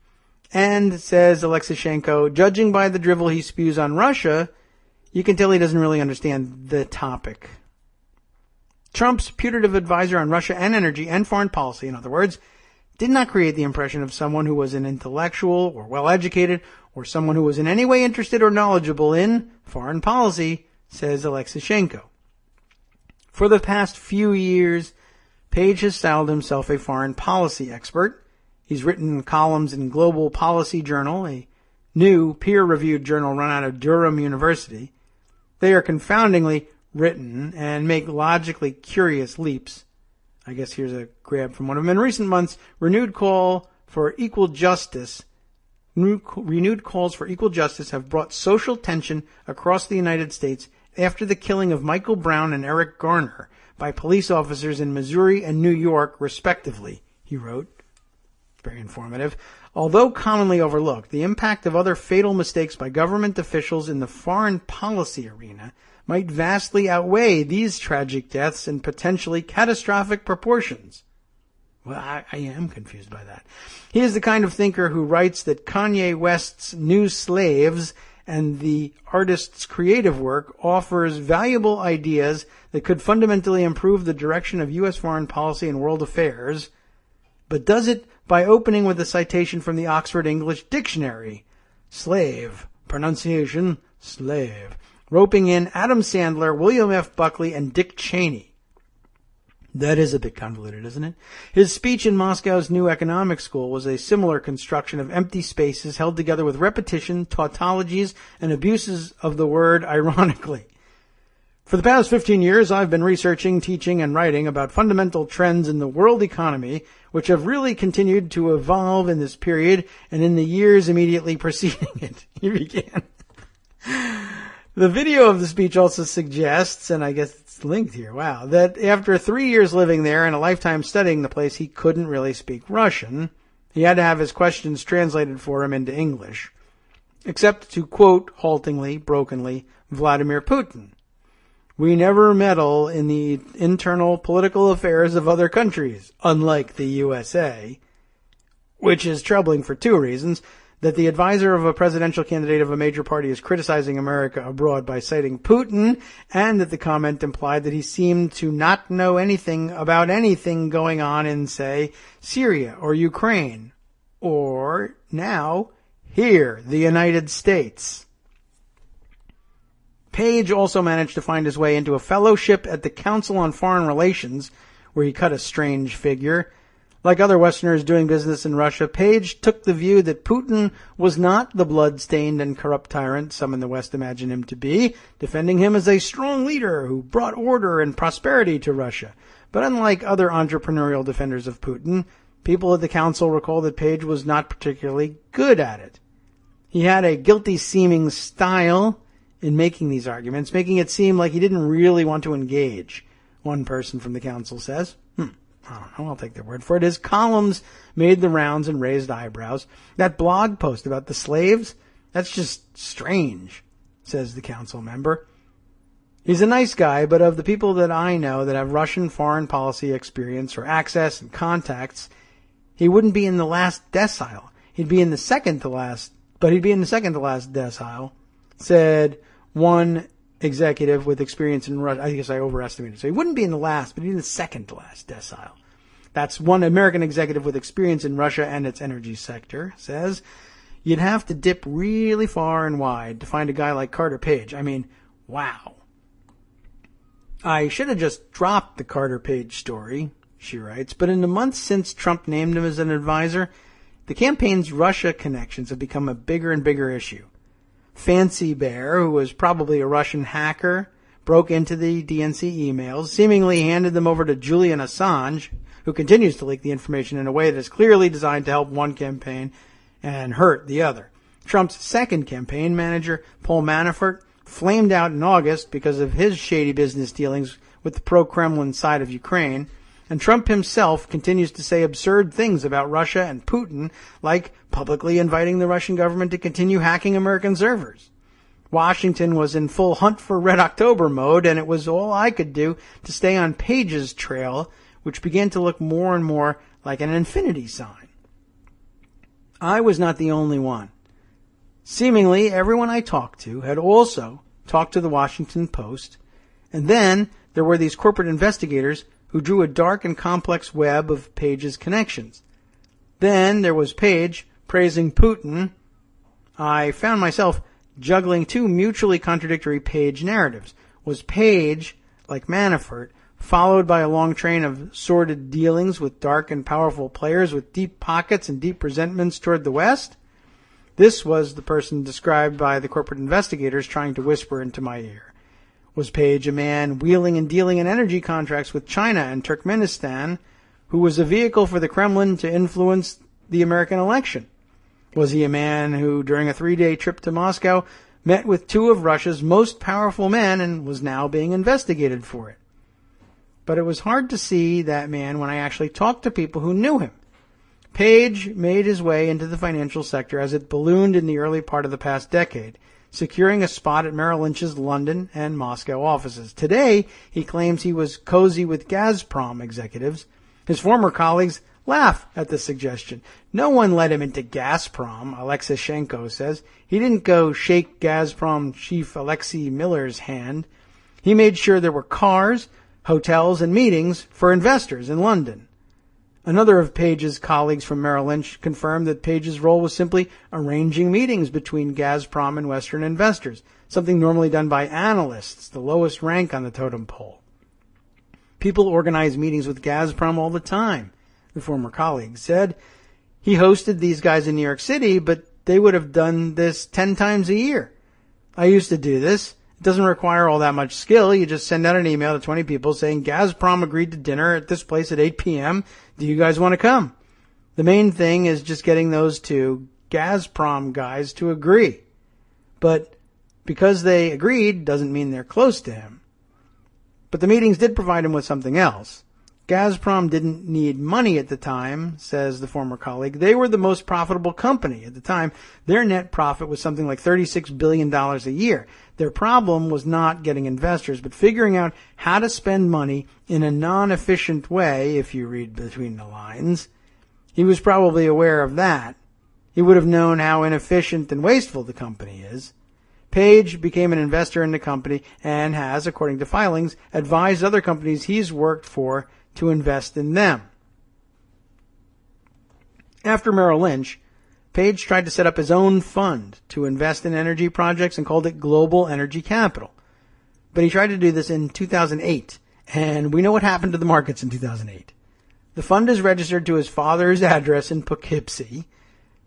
And, says Alexashenko, judging by the drivel he spews on Russia, you can tell he doesn't really understand the topic. Trump's putative advisor on Russia and energy and foreign policy, in other words, did not create the impression of someone who was an intellectual or well-educated or someone who was in any way interested or knowledgeable in foreign policy, says Alexashenko. For the past few years, Page has styled himself a foreign policy expert. He's written columns in Global Policy Journal, a new peer-reviewed journal run out of Durham University. They are confoundingly written and make logically curious leaps. I guess here's a grab from one of them. In recent months, renewed calls for equal justice have brought social tension across the United States after the killing of Michael Brown and Eric Garner by police officers in Missouri and New York, respectively, he wrote. Very informative. Although commonly overlooked, the impact of other fatal mistakes by government officials in the foreign policy arena might vastly outweigh these tragic deaths in potentially catastrophic proportions. Well, I am confused by that. He is the kind of thinker who writes that Kanye West's New Slaves and the artist's creative work offers valuable ideas that could fundamentally improve the direction of U.S. foreign policy and world affairs, but does it by opening with a citation from the Oxford English Dictionary. Slave. Pronunciation, slave. Roping in Adam Sandler, William F. Buckley, and Dick Cheney. That is a bit convoluted, isn't it? His speech in Moscow's new economic school was a similar construction of empty spaces held together with repetition, tautologies, and abuses of the word ironically. For the past 15 years, I've been researching, teaching, and writing about fundamental trends in the world economy, which have really continued to evolve in this period and in the years immediately preceding it. He began. The video of the speech also suggests, and I guess it's linked here, wow, that after 3 years living there and a lifetime studying the place, he couldn't really speak Russian. He had to have his questions translated for him into English, except to quote haltingly, brokenly, Vladimir Putin. "We never meddle in the internal political affairs of other countries, unlike the USA," which is troubling for two reasons: that the advisor of a presidential candidate of a major party is criticizing America abroad by citing Putin, and that the comment implied that he seemed to not know anything about anything going on in, say, Syria or Ukraine, or now, here, the United States. Page also managed to find his way into a fellowship at the Council on Foreign Relations, where he cut a strange figure. Like other Westerners doing business in Russia, Page took the view that Putin was not the blood-stained and corrupt tyrant some in the West imagine him to be, defending him as a strong leader who brought order and prosperity to Russia. But unlike other entrepreneurial defenders of Putin, people at the council recall that Page was not particularly good at it. He had a guilty-seeming style in making these arguments, making it seem like he didn't really want to engage, one person from the council says. I don't know, I'll take their word for it. His columns made the rounds and raised eyebrows. That blog post about the slaves, that's just strange, says the council member. He's a nice guy, but of the people that I know that have Russian foreign policy experience or access and contacts, he wouldn't be in the last decile. He'd be in the second to last decile, said one executive with experience in Russia. I guess I overestimated. So he wouldn't be in the last, but he'd be in the second to last decile. That's one American executive with experience in Russia and its energy sector says. You'd have to dip really far and wide to find a guy like Carter Page. I mean, wow. I should have just dropped the Carter Page story, she writes, but in the months since Trump named him as an advisor, the campaign's Russia connections have become a bigger and bigger issue. Fancy Bear, who was probably a Russian hacker, broke into the DNC emails, seemingly handed them over to Julian Assange, who continues to leak the information in a way that is clearly designed to help one campaign and hurt the other. Trump's second campaign manager, Paul Manafort, flamed out in August because of his shady business dealings with the pro-Kremlin side of Ukraine, and Trump himself continues to say absurd things about Russia and Putin, like publicly inviting the Russian government to continue hacking American servers. Washington was in full hunt for Red October mode, and it was all I could do to stay on Page's trail, which began to look more and more like an infinity sign. I was not the only one. Seemingly, everyone I talked to had also talked to the Washington Post, and then there were these corporate investigators who drew a dark and complex web of Page's connections. Then there was Page praising Putin. I found myself juggling two mutually contradictory Page narratives. Was Page, like Manafort, followed by a long train of sordid dealings with dark and powerful players with deep pockets and deep resentments toward the West? This was the person described by the corporate investigators trying to whisper into my ear. Was Page a man wheeling and dealing in energy contracts with China and Turkmenistan, who was a vehicle for the Kremlin to influence the American election? Was he a man who, during a 3-day trip to Moscow, met with two of Russia's most powerful men and was now being investigated for it? But it was hard to see that man when I actually talked to people who knew him. Page made his way into the financial sector as it ballooned in the early part of the past decade, securing a spot at Merrill Lynch's London and Moscow offices. Today, he claims he was cozy with Gazprom executives. His former colleagues laugh at the suggestion. No one let him into Gazprom, Alexishenko says. He didn't go shake Gazprom chief Alexei Miller's hand. He made sure there were cars, hotels, and meetings for investors in London. Another of Page's colleagues from Merrill Lynch confirmed that Page's role was simply arranging meetings between Gazprom and Western investors, something normally done by analysts, the lowest rank on the totem pole. People organize meetings with Gazprom all the time, the former colleague said. He hosted these guys in New York City, but they would have done this 10 times a year. I used to do this. It doesn't require all that much skill. You just send out an email to 20 people saying, Gazprom agreed to dinner at this place at 8 p.m. Do you guys want to come? The main thing is just getting those two Gazprom guys to agree. But because they agreed doesn't mean they're close to him. But the meetings did provide him with something else. Gazprom didn't need money at the time, says the former colleague. They were the most profitable company at the time. Their net profit was something like $36 billion a year. Their problem was not getting investors, but figuring out how to spend money in a non-efficient way, if you read between the lines. He was probably aware of that. He would have known how inefficient and wasteful the company is. Page became an investor in the company and has, according to filings, advised other companies he's worked for to invest in them. After Merrill Lynch, Page tried to set up his own fund to invest in energy projects and called it Global Energy Capital. But he tried to do this in 2008, and we know what happened to the markets in 2008. The fund is registered to his father's address in Poughkeepsie.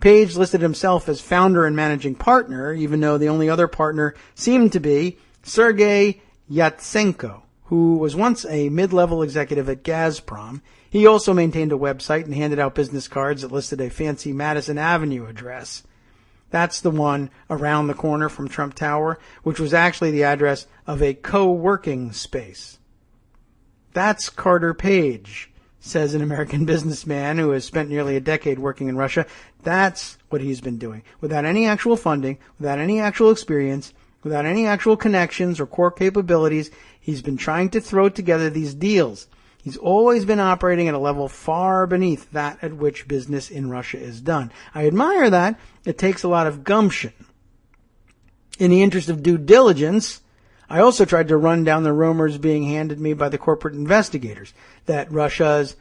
Page listed himself as founder and managing partner, even though the only other partner seemed to be Sergei Yatsenko, who was once a mid-level executive at Gazprom. He also maintained a website and handed out business cards that listed a fancy Madison Avenue address. That's the one around the corner from Trump Tower, which was actually the address of a co-working space. That's Carter Page, says an American businessman who has spent nearly a decade working in Russia. That's what he's been doing. Without any actual funding, without any actual experience, without any actual connections or core capabilities, he's been trying to throw together these deals. He's always been operating at a level far beneath that at which business in Russia is done. I admire that. It takes a lot of gumption. In the interest of due diligence, I also tried to run down the rumors being handed me by the corporate investigators that Russia's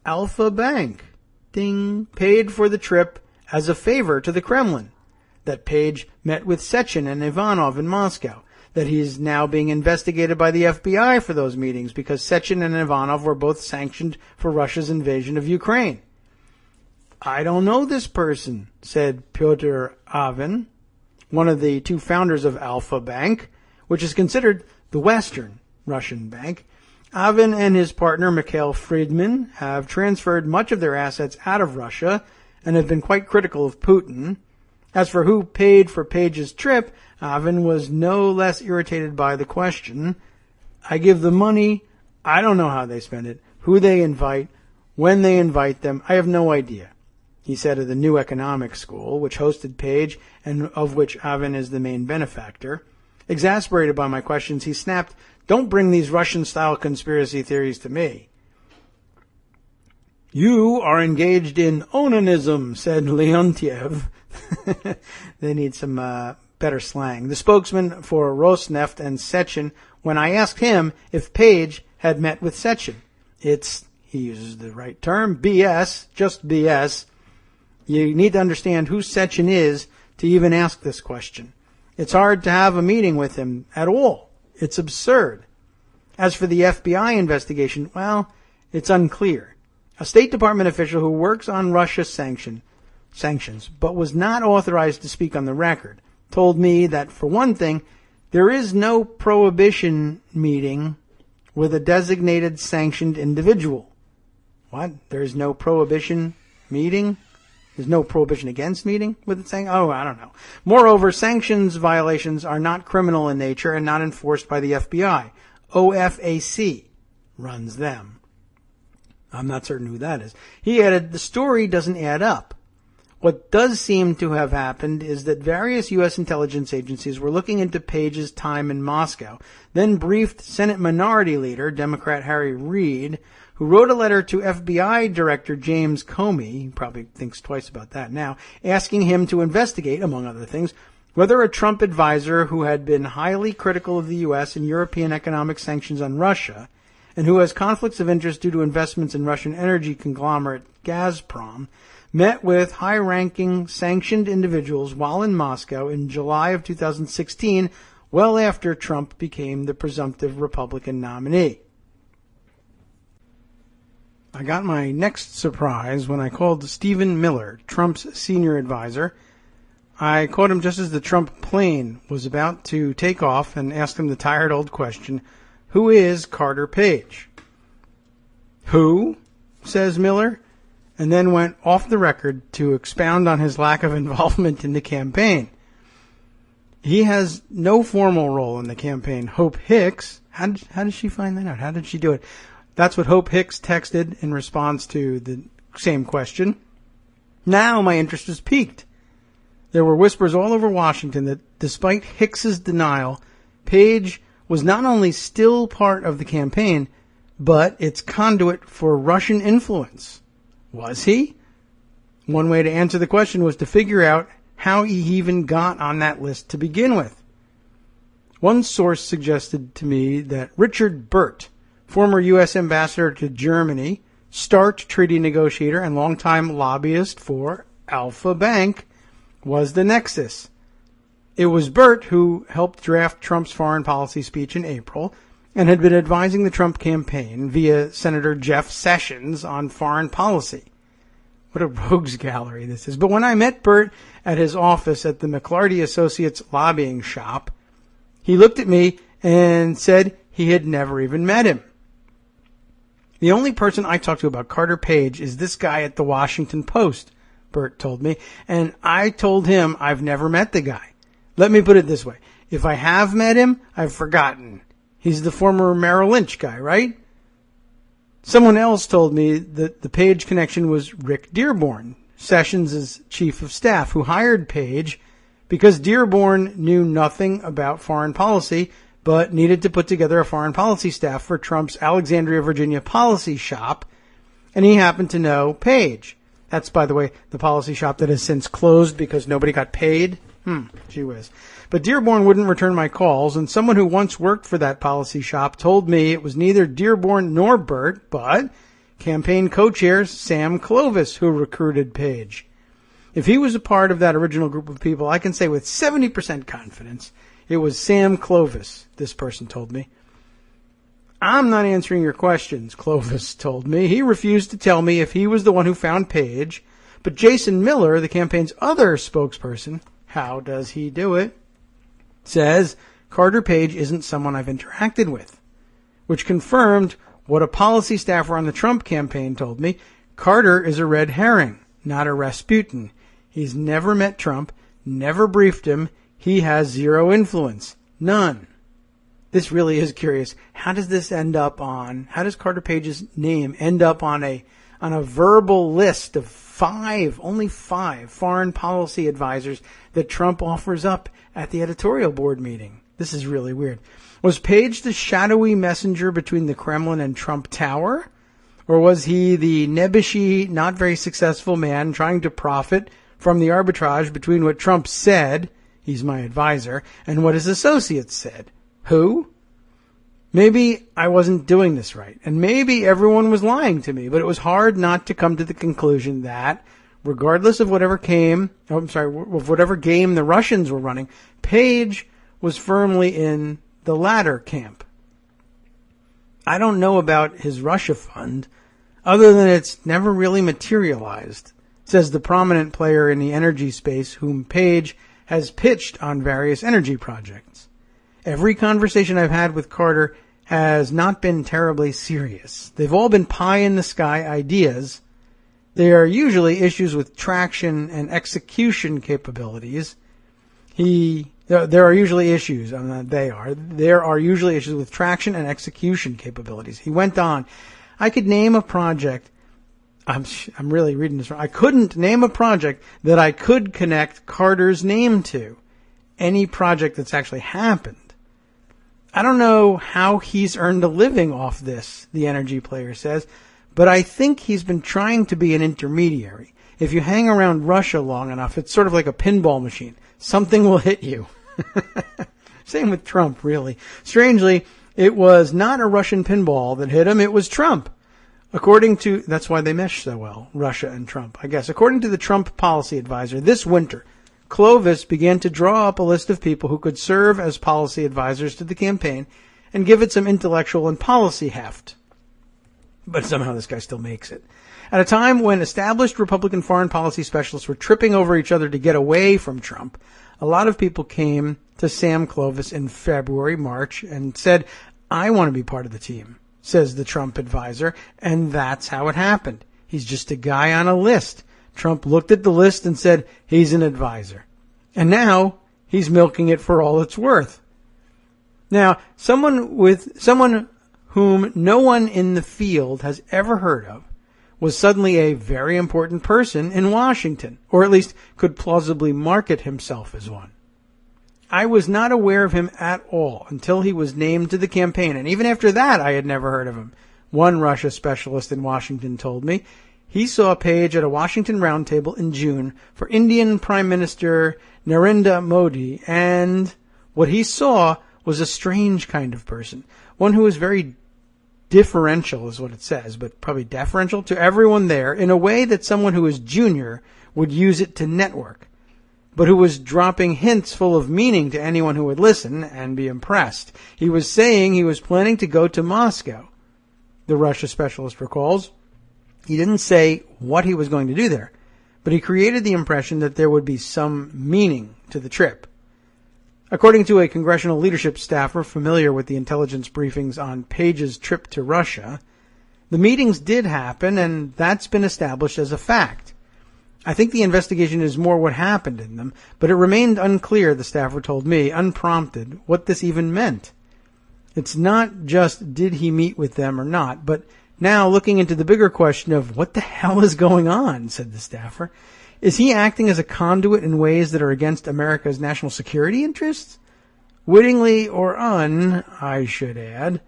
Alpha Bank, ding, paid for the trip as a favor to the Kremlin, that Page met with Sechin and Ivanov in Moscow, that he is now being investigated by the FBI for those meetings because Sechin and Ivanov were both sanctioned for Russia's invasion of Ukraine. I don't know this person, said Pyotr Avin, one of the two founders of Alpha Bank, which is considered the Western Russian bank. Avin and his partner Mikhail Friedman have transferred much of their assets out of Russia and have been quite critical of Putin. As for who paid for Page's trip, Avin was no less irritated by the question. I give the money. I don't know how they spend it, who they invite, when they invite them. I have no idea, he said of the New Economic School, which hosted Page and of which Avin is the main benefactor. Exasperated by my questions, he snapped, "Don't bring these Russian-style conspiracy theories to me." You are engaged in onanism, said Leontiev. They need some better slang. The spokesman for Rosneft and Sechin, when I asked him if Page had met with Sechin. It's, he uses the right term, BS, just BS. You need to understand who Sechin is to even ask this question. It's hard to have a meeting with him at all. It's absurd. As for the FBI investigation, well, it's unclear. A State Department official who works on Russia's sanctions, but was not authorized to speak on the record, told me that, for one thing, there is no prohibition meeting with a designated sanctioned individual. What? There's no prohibition meeting? There's no prohibition against meeting with it saying, oh, I don't know. Moreover, sanctions violations are not criminal in nature and not enforced by the FBI. OFAC runs them. I'm not certain who that is. He added, the story doesn't add up. What does seem to have happened is that various U.S. intelligence agencies were looking into Page's time in Moscow, then briefed Senate Minority Leader, Democrat Harry Reid, who wrote a letter to FBI Director James Comey, he probably thinks twice about that now, asking him to investigate, among other things, whether a Trump advisor who had been highly critical of the U.S. and European economic sanctions on Russia, and who has conflicts of interest due to investments in Russian energy conglomerate Gazprom, met with high-ranking sanctioned individuals while in Moscow in July of 2016, well after Trump became the presumptive Republican nominee. I got my next surprise when I called Stephen Miller, Trump's senior advisor. I caught him just as the Trump plane was about to take off and asked him the tired old question, who is Carter Page? Who? Says Miller, and then went off the record to expound on his lack of involvement in the campaign. He has no formal role in the campaign. Hope Hicks, how did she find that out? How did she do it? That's what Hope Hicks texted in response to the same question. Now my interest was piqued. There were whispers all over Washington that despite Hicks's denial, Page was not only still part of the campaign, but its conduit for Russian influence. Was he? One way to answer the question was to figure out how he even got on that list to begin with. One source suggested to me that Richard Burt, former U.S. ambassador to Germany, START treaty negotiator, and longtime lobbyist for Alpha Bank, was the nexus. It was Burt who helped draft Trump's foreign policy speech in April and had been advising the Trump campaign via Senator Jeff Sessions on foreign policy. What a rogues gallery this is. But when I met Burt at his office at the McLarty Associates lobbying shop, he looked at me and said he had never even met him. The only person I talked to about Carter Page is this guy at the Washington Post, Burt told me, and I told him I've never met the guy. Let me put it this way. If I have met him, I've forgotten. He's the former Merrill Lynch guy, right? Someone else told me that the Page connection was Rick Dearborn, Sessions' chief of staff, who hired Page because Dearborn knew nothing about foreign policy, but needed to put together a foreign policy staff for Trump's Alexandria, Virginia policy shop, and he happened to know Page. That's, by the way, the policy shop that has since closed because nobody got paid. Gee whiz. But Dearborn wouldn't return my calls, and someone who once worked for that policy shop told me it was neither Dearborn nor Burt, but campaign co-chair Sam Clovis who recruited Page. If he was a part of that original group of people, I can say with 70% confidence it was Sam Clovis, this person told me. I'm not answering your questions, Clovis told me. He refused to tell me if he was the one who found Page, but Jason Miller, the campaign's other spokesperson, how does he do it, says Carter Page isn't someone I've interacted with, which confirmed what a policy staffer on the Trump campaign told me. Carter is a red herring, not a Rasputin. He's never met Trump, never briefed him. He has zero influence. None. This really is curious. How does Carter Page's name end up on a verbal list of only five foreign policy advisors that Trump offers up at the editorial board meeting? This is really weird. Was Page the shadowy messenger between the Kremlin and Trump Tower? Or was he the nebbishy, not very successful man trying to profit from the arbitrage between what Trump said, he's my advisor, and what his associates said? Who? Maybe I wasn't doing this right, and maybe everyone was lying to me, but it was hard not to come to the conclusion that, regardless of whatever game the Russians were running, Page was firmly in the latter camp. I don't know about his Russia fund, other than it's never really materialized, says the prominent player in the energy space whom Page has pitched on various energy projects. Every conversation I've had with Carter has not been terribly serious. They've all been pie-in-the-sky ideas. They are usually issues with traction and execution capabilities. There are usually issues with traction and execution capabilities. He went on, I could name a project. I'm really reading this wrong. I couldn't name a project that I could connect Carter's name to. Any project that's actually happened. I don't know how he's earned a living off this, the energy player says, but I think he's been trying to be an intermediary. If you hang around Russia long enough, it's sort of like a pinball machine. Something will hit you. Same with Trump, really. Strangely, it was not a Russian pinball that hit him, it was Trump. That's why they mesh so well, Russia and Trump, I guess. According to the Trump policy advisor, this winter, Clovis began to draw up a list of people who could serve as policy advisors to the campaign and give it some intellectual and policy heft. But somehow this guy still makes it. At a time when established Republican foreign policy specialists were tripping over each other to get away from Trump, a lot of people came to Sam Clovis in February, March, and said, I want to be part of the team, says the Trump advisor, and that's how it happened. He's just a guy on a list. Trump looked at the list and said, he's an advisor. And now he's milking it for all it's worth. Now, someone whom no one in the field has ever heard of, was suddenly a very important person in Washington, or at least could plausibly market himself as one. I was not aware of him at all until he was named to the campaign, and even after that I had never heard of him. One Russia specialist in Washington told me he saw a page at a Washington roundtable in June for Indian Prime Minister Narendra Modi, and what he saw was a strange kind of person, one who was very differential is what it says, but probably deferential to everyone there in a way that someone who is junior would use it to network, but who was dropping hints full of meaning to anyone who would listen and be impressed. He was saying he was planning to go to Moscow, the Russia specialist recalls. He didn't say what he was going to do there, but he created the impression that there would be some meaning to the trip. According to a congressional leadership staffer familiar with the intelligence briefings on Page's trip to Russia, the meetings did happen, and that's been established as a fact. I think the investigation is more what happened in them, but it remained unclear, the staffer told me, unprompted, what this even meant. It's not just did he meet with them or not, but now looking into the bigger question of what the hell is going on, said the staffer. Is he acting as a conduit in ways that are against America's national security interests? Wittingly or I should add.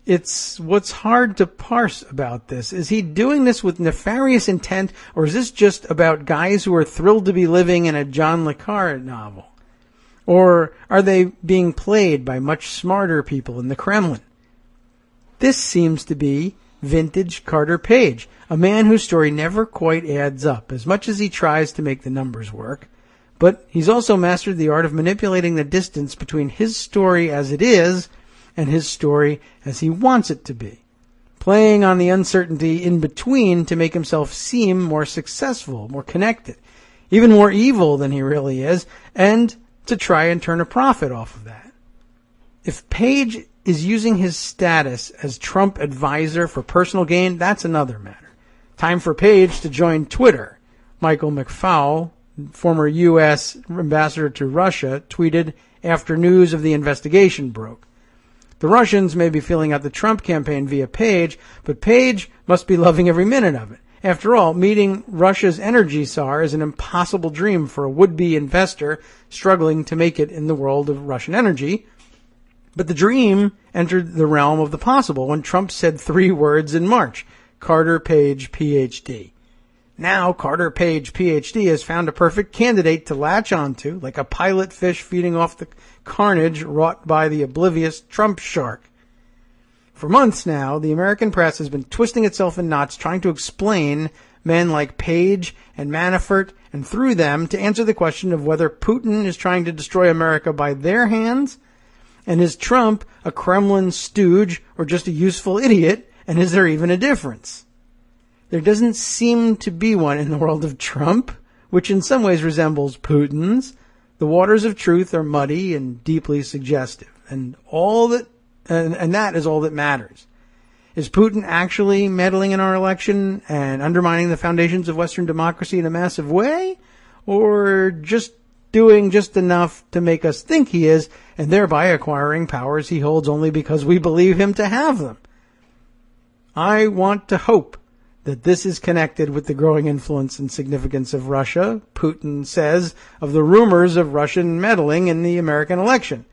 It's what's hard to parse about this. Is he doing this with nefarious intent, or is this just about guys who are thrilled to be living in a John le Carre novel? Or are they being played by much smarter people in the Kremlin? This seems to be vintage Carter Page, a man whose story never quite adds up, as much as he tries to make the numbers work. But he's also mastered the art of manipulating the distance between his story as it is and his story as he wants it to be, playing on the uncertainty in between to make himself seem more successful, more connected, even more evil than he really is, and to try and turn a profit off of that. If Page is using his status as Trump advisor for personal gain, that's another matter. Time for Page to join Twitter. Michael McFaul, former U.S. ambassador to Russia, tweeted after news of the investigation broke. The Russians may be filling out the Trump campaign via Page, but Page must be loving every minute of it. After all, meeting Russia's energy czar is an impossible dream for a would-be investor struggling to make it in the world of Russian energy. But the dream entered the realm of the possible when Trump said 3 words in March: Carter Page, Ph.D. Now Carter Page, Ph.D. has found a perfect candidate to latch onto, like a pilot fish feeding off the carnage wrought by the oblivious Trump shark. For months now, the American press has been twisting itself in knots trying to explain men like Page and Manafort, and through them to answer the question of whether Putin is trying to destroy America by their hands, and is Trump a Kremlin stooge or just a useful idiot, and is there even a difference? There doesn't seem to be one in the world of Trump, which in some ways resembles Putin's. The waters of truth are muddy and deeply suggestive, and that is all that matters. Is Putin actually meddling in our election and undermining the foundations of Western democracy in a massive way, or just doing just enough to make us think he is, and thereby acquiring powers he holds only because we believe him to have them? I want to hope that this is connected with the growing influence and significance of Russia, Putin says, of the rumors of Russian meddling in the American election.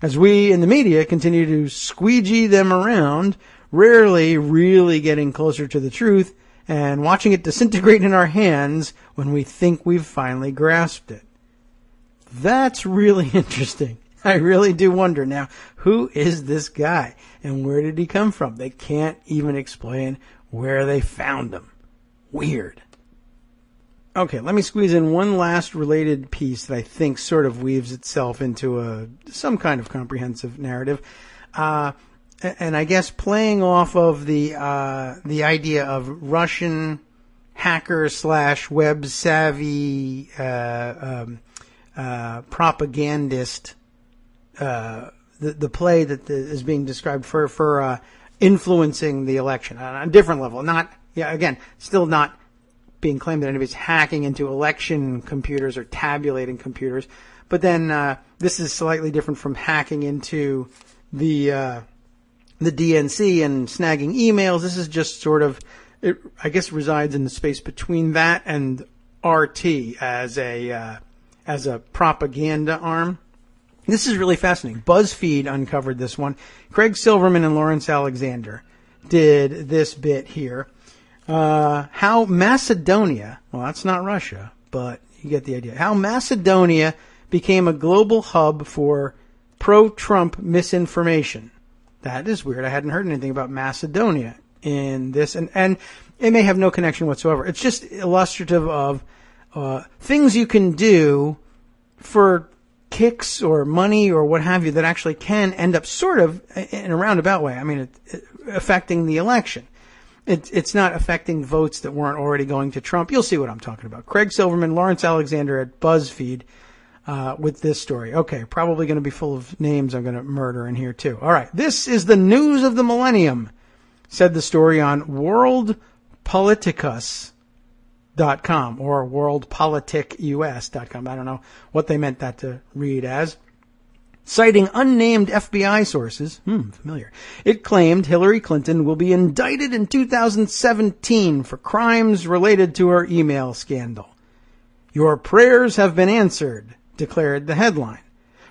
As we in the media continue to squeegee them around, rarely really getting closer to the truth, and watching it disintegrate in our hands when we think we've finally grasped it. That's really interesting. I really do wonder now, who is this guy and where did he come from? They can't even explain where they found him. Weird. Okay, let me squeeze in one last related piece that I think sort of weaves itself into some kind of comprehensive narrative. And I guess playing off of the idea of Russian hacker / web savvy propagandist, the play that is being described for influencing the election on a different level. Still not being claimed that anybody's hacking into election computers or tabulating computers. But then this is slightly different from hacking into the the DNC and snagging emails. This is just sort of, it, I guess, resides in the space between that and RT as a propaganda arm. This is really fascinating. BuzzFeed uncovered this one. Craig Silverman and Lawrence Alexander did this bit here. How Macedonia, well, that's not Russia, but you get the idea. How Macedonia became a global hub for pro-Trump misinformation. That is weird. I hadn't heard anything about Macedonia in this, and it may have no connection whatsoever. It's just illustrative of things you can do for kicks or money or what have you that actually can end up sort of in a roundabout way. I mean, affecting the election. It's not affecting votes that weren't already going to Trump. You'll see what I'm talking about. Craig Silverman, Lawrence Alexander at BuzzFeed with this story. Okay, probably going to be full of names I'm going to murder in here too. All right, this is the news of the millennium, said the story on worldpoliticus.com or worldpoliticus.com. I don't know what they meant that to read as. Citing unnamed FBI sources, familiar, it claimed Hillary Clinton will be indicted in 2017 for crimes related to her email scandal. Your prayers have been answered, declared the headline.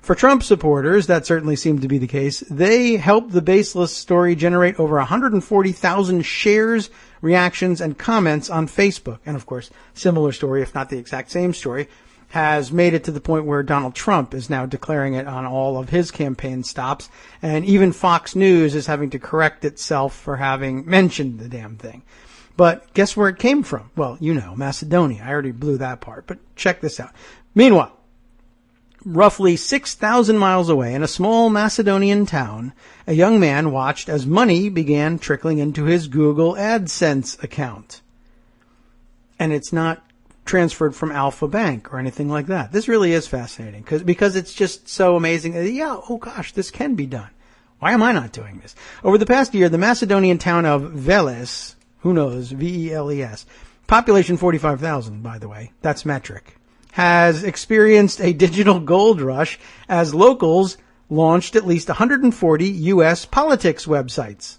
For Trump supporters, that certainly seemed to be the case. They helped the baseless story generate over 140,000 shares, reactions, and comments on Facebook. And of course, similar story, if not the exact same story, has made it to the point where Donald Trump is now declaring it on all of his campaign stops. And even Fox News is having to correct itself for having mentioned the damn thing. But guess where it came from? Well, you know, Macedonia. I already blew that part, but check this out. Meanwhile, roughly 6,000 miles away in a small Macedonian town, a young man watched as money began trickling into his Google AdSense account. And it's not transferred from Alpha Bank or anything like that. This really is fascinating because it's just so amazing. Yeah, oh gosh, this can be done. Why am I not doing this? Over the past year, the Macedonian town of Veles, who knows, V-E-L-E-S, population 45,000, by the way, that's metric, has experienced a digital gold rush as locals launched at least 140 U.S. politics websites.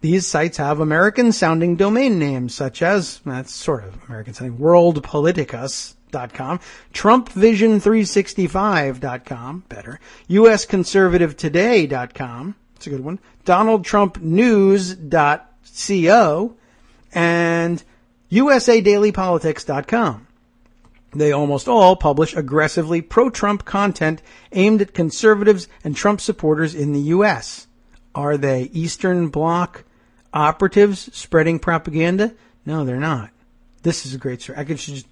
These sites have American-sounding domain names such as, that's sort of American-sounding, worldpoliticus.com, TrumpVision365.com, better, USConservativeToday.com, that's a good one, DonaldTrumpNews.co, and USADailyPolitics.com. They almost all publish aggressively pro-Trump content aimed at conservatives and Trump supporters in the U.S. Are they Eastern Bloc operatives spreading propaganda? No, they're not. This is a great story. I could just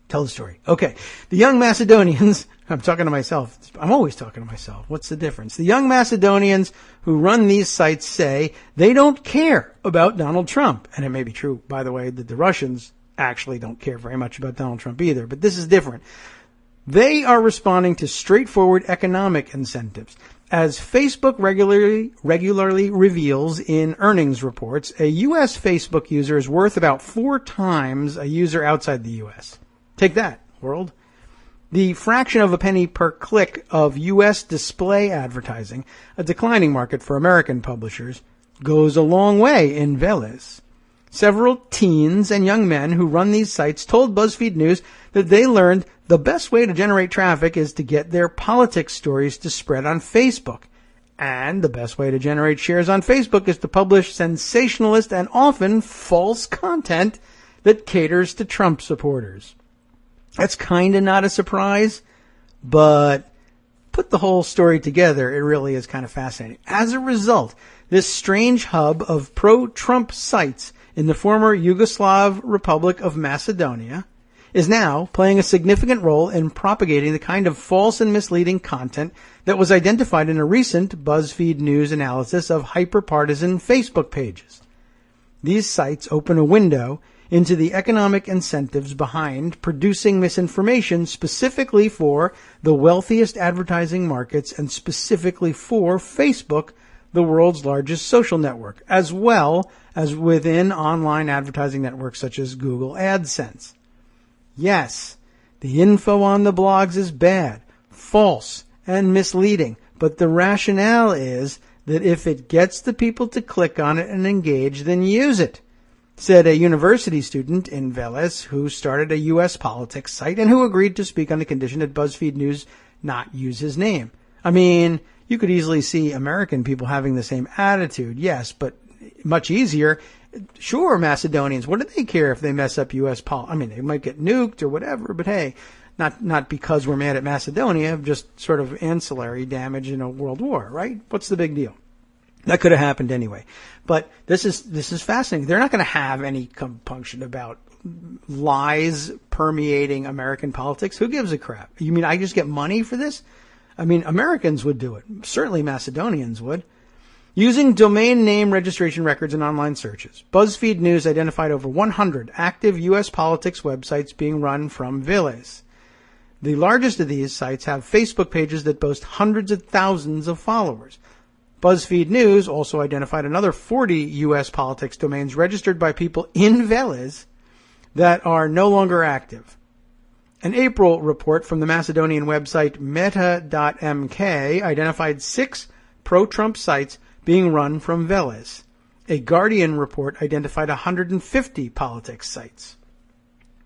tell the story. Okay. The young Macedonians, I'm talking to myself. I'm always talking to myself. What's the difference? The young Macedonians who run these sites say they don't care about Donald Trump. And it may be true, by the way, that the Russians actually don't care very much about Donald Trump either. But this is different. They are responding to straightforward economic incentives. As Facebook regularly reveals in earnings reports, a U.S. Facebook user is worth about 4 times a user outside the U.S. Take that, world. The fraction of a penny per click of U.S. display advertising, a declining market for American publishers, goes a long way in Veles. Several teens and young men who run these sites told BuzzFeed News that they learned the best way to generate traffic is to get their politics stories to spread on Facebook. And the best way to generate shares on Facebook is to publish sensationalist and often false content that caters to Trump supporters. That's kind of not a surprise, but put the whole story together, it really is kind of fascinating. As a result, this strange hub of pro-Trump sites in the former Yugoslav Republic of Macedonia is now playing a significant role in propagating the kind of false and misleading content that was identified in a recent BuzzFeed News analysis of hyper-partisan Facebook pages. These sites open a window into the economic incentives behind producing misinformation specifically for the wealthiest advertising markets and specifically for Facebook, the world's largest social network, as well as within online advertising networks such as Google AdSense. Yes, the info on the blogs is bad, false, and misleading, but the rationale is that if it gets the people to click on it and engage, then use it, said a university student in Vélez who started a U.S. politics site and who agreed to speak on the condition that BuzzFeed News not use his name. I mean, you could easily see American people having the same attitude, yes, but much easier. Sure, Macedonians, what do they care if they mess up U.S. politics? I mean, they might get nuked or whatever, but hey, not because we're mad at Macedonia, just sort of ancillary damage in a world war, right? What's the big deal? That could have happened anyway. But this is fascinating. They're not going to have any compunction about lies permeating American politics. Who gives a crap? You mean I just get money for this? I mean, Americans would do it. Certainly Macedonians would. Using domain name registration records and online searches, BuzzFeed News identified over 100 active U.S. politics websites being run from Vélez. The largest of these sites have Facebook pages that boast hundreds of thousands of followers. BuzzFeed News also identified another 40 U.S. politics domains registered by people in Vélez that are no longer active. An April report from the Macedonian website meta.mk identified 6 pro-Trump sites being run from Vélez. A Guardian report identified 150 politics sites.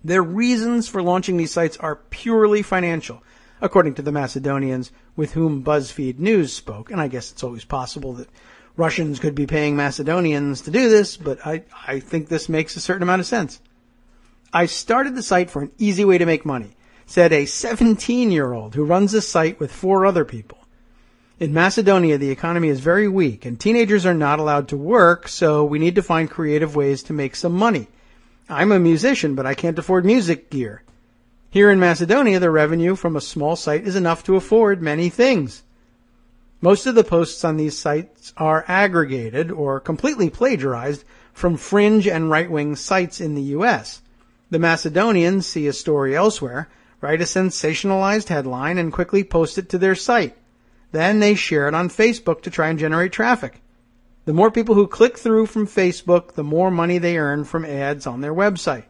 Their reasons for launching these sites are purely financial, according to the Macedonians with whom BuzzFeed News spoke. And I guess it's always possible that Russians could be paying Macedonians to do this, but I think this makes a certain amount of sense. I started the site for an easy way to make money, said a 17-year-old who runs the site with 4 other people. In Macedonia, the economy is very weak, and teenagers are not allowed to work, so we need to find creative ways to make some money. I'm a musician, but I can't afford music gear. Here in Macedonia, the revenue from a small site is enough to afford many things. Most of the posts on these sites are aggregated or completely plagiarized from fringe and right-wing sites in the U.S. The Macedonians see a story elsewhere, write a sensationalized headline, and quickly post it to their site. Then they share it on Facebook to try and generate traffic. The more people who click through from Facebook, the more money they earn from ads on their website.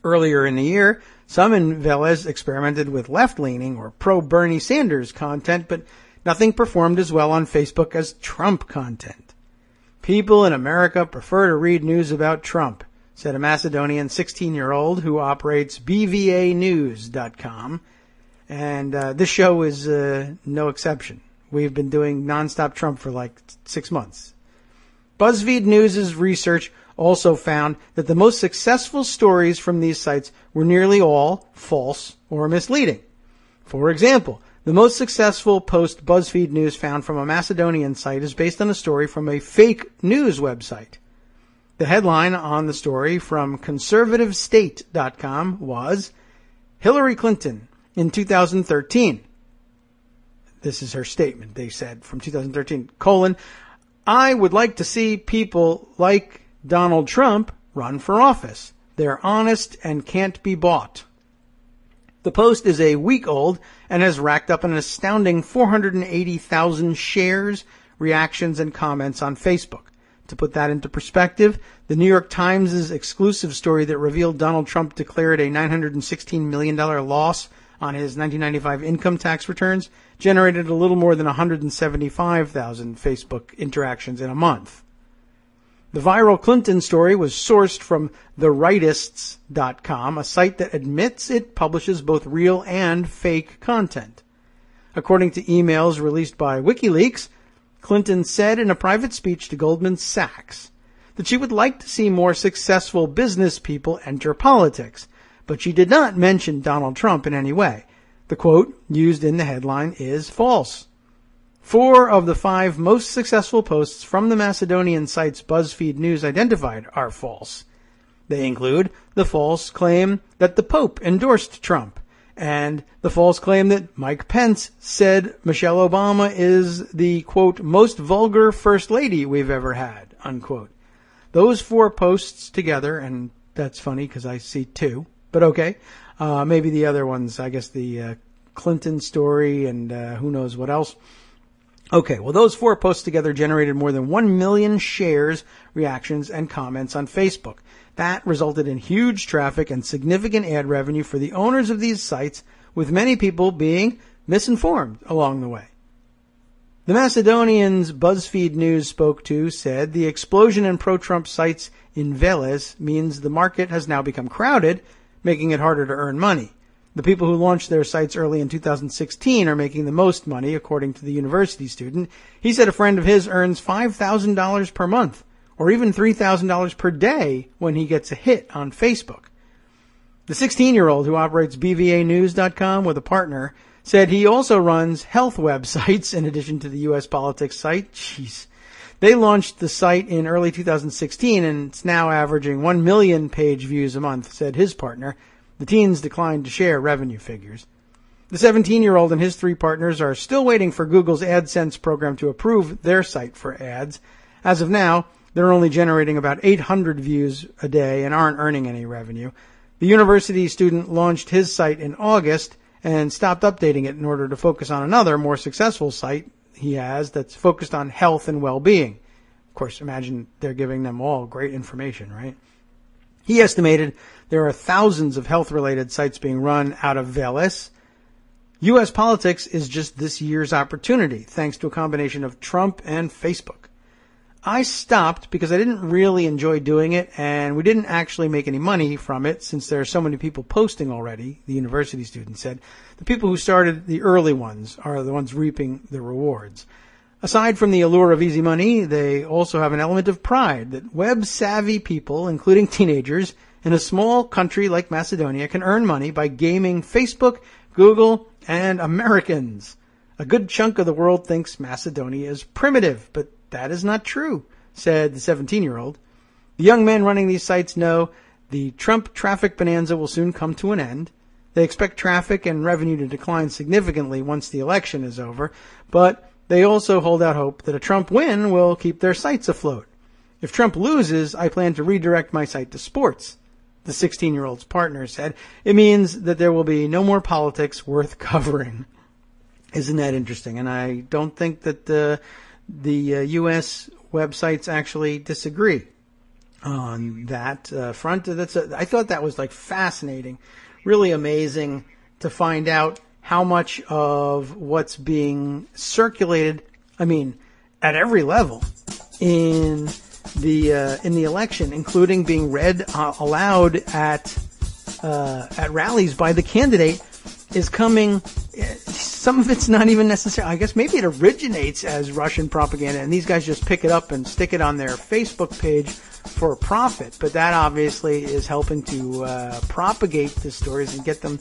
Earlier in the year, some in Vélez experimented with left-leaning or pro-Bernie Sanders content, but nothing performed as well on Facebook as Trump content. People in America prefer to read news about Trump, said a Macedonian 16-year-old who operates bvanews.com. And this show is no exception. We've been doing nonstop Trump for like 6 months. BuzzFeed News' research also found that the most successful stories from these sites were nearly all false or misleading. For example, the most successful post BuzzFeed News found from a Macedonian site is based on a story from a fake news website. The headline on the story from conservativestate.com was, Hillary Clinton in 2013. This is her statement, they said, from 2013, I would like to see people like Donald Trump run for office. They're honest and can't be bought. The post is a week old and has racked up an astounding 480,000 shares, reactions, and comments on Facebook. To put that into perspective, the New York Times' exclusive story that revealed Donald Trump declared a $916 million loss on his 1995 income tax returns generated a little more than 175,000 Facebook interactions in a month. The viral Clinton story was sourced from therightists.com, a site that admits it publishes both real and fake content. According to emails released by WikiLeaks, Clinton said in a private speech to Goldman Sachs that she would like to see more successful business people enter politics, but she did not mention Donald Trump in any way. The quote used in the headline is false. 4 of the 5 most successful posts from the Macedonian sites BuzzFeed News identified are false. They include the false claim that the Pope endorsed Trump, and the false claim that Mike Pence said Michelle Obama is the, quote, most vulgar first lady we've ever had, unquote. Those 4 posts together, and that's funny because I see 2, but okay. Maybe the other ones, I guess the Clinton story and who knows what else. Okay, well, those 4 posts together generated more than 1 million shares, reactions, and comments on Facebook. That resulted in huge traffic and significant ad revenue for the owners of these sites, with many people being misinformed along the way. The Macedonians BuzzFeed News spoke to said the explosion in pro-Trump sites in Veles means the market has now become crowded, making it harder to earn money. The people who launched their sites early in 2016 are making the most money, according to the university student. He said a friend of his earns $5,000 per month, or even $3,000 per day when he gets a hit on Facebook. The 16-year-old who operates BVAnews.com with a partner said he also runs health websites in addition to the U.S. politics site. Jeez. They launched the site in early 2016, and it's now averaging 1 million page views a month, said his partner. The teens declined to share revenue figures. The 17-year-old and his 3 partners are still waiting for Google's AdSense program to approve their site for ads. As of now, they're only generating about 800 views a day and aren't earning any revenue. The university student launched his site in August and stopped updating it in order to focus on another, more successful site he has that's focused on health and well-being. Of course, imagine they're giving them all great information, right? He estimated there are thousands of health-related sites being run out of Veles. U.S. politics is just this year's opportunity, thanks to a combination of Trump and Facebook. I stopped because I didn't really enjoy doing it, and we didn't actually make any money from it since there are so many people posting already, the university student said. The people who started the early ones are the ones reaping the rewards. Aside from the allure of easy money, they also have an element of pride that web-savvy people, including teenagers, in a small country like Macedonia can earn money by gaming Facebook, Google, and Americans. A good chunk of the world thinks Macedonia is primitive, but that is not true, said the 17-year-old. The young men running these sites know the Trump traffic bonanza will soon come to an end. They expect traffic and revenue to decline significantly once the election is over, but they also hold out hope that a Trump win will keep their sites afloat. If Trump loses, I plan to redirect my site to sports, the 16-year-old's partner said. It means that there will be no more politics worth covering. Isn't that interesting? And I don't think that the U.S. websites actually disagree on that front. I thought that was like fascinating, really amazing to find out how much of what's being circulated, at every level in the election, including being read aloud at rallies by the candidate, is coming. Some of it's not even necessary. I guess maybe it originates as Russian propaganda, and these guys just pick it up and stick it on their Facebook page for profit. But that obviously is helping to propagate the stories and get them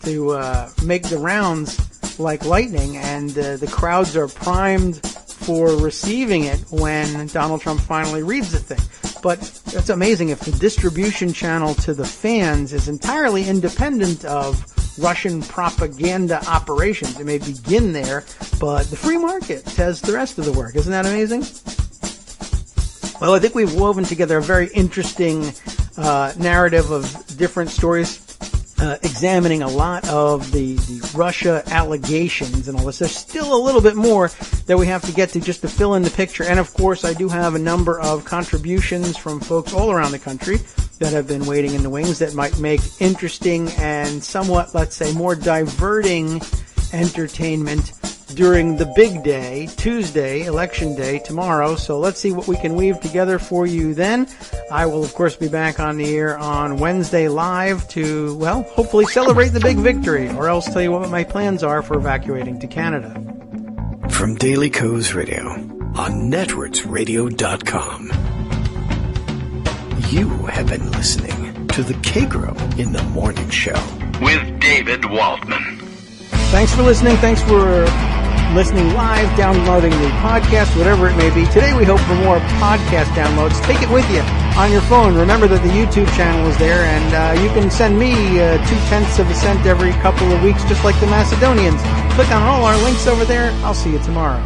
to make the rounds like lightning, and the crowds are primed for receiving it when Donald Trump finally reads the thing. But that's amazing if the distribution channel to the fans is entirely independent of Russian propaganda operations. It may begin there, but the free market does the rest of the work. Isn't that amazing? Well, I think we've woven together a very interesting narrative of different stories, examining a lot of the Russia allegations and all this. There's still a little bit more that we have to get to just to fill in the picture. And of course, I do have a number of contributions from folks all around the country that have been waiting in the wings that might make interesting and somewhat, let's say, more diverting entertainment during the big day, Tuesday, Election Day, tomorrow. So let's see what we can weave together for you then. I will, of course, be back on the air on Wednesday live to, well, hopefully celebrate the big victory, or else tell you what my plans are for evacuating to Canada. From Daily Kos Radio on netrootsradio.com. You have been listening to the Kagro in the Morning Show with David Waldman. Thanks for listening. Thanks for listening live, downloading the podcast, whatever it may be. Today we hope for more podcast downloads. Take it with you on your phone. Remember that the YouTube channel is there, and you can send me 0.2 cents every couple of weeks, just like the Macedonians. Click on all our links over there. I'll see you tomorrow.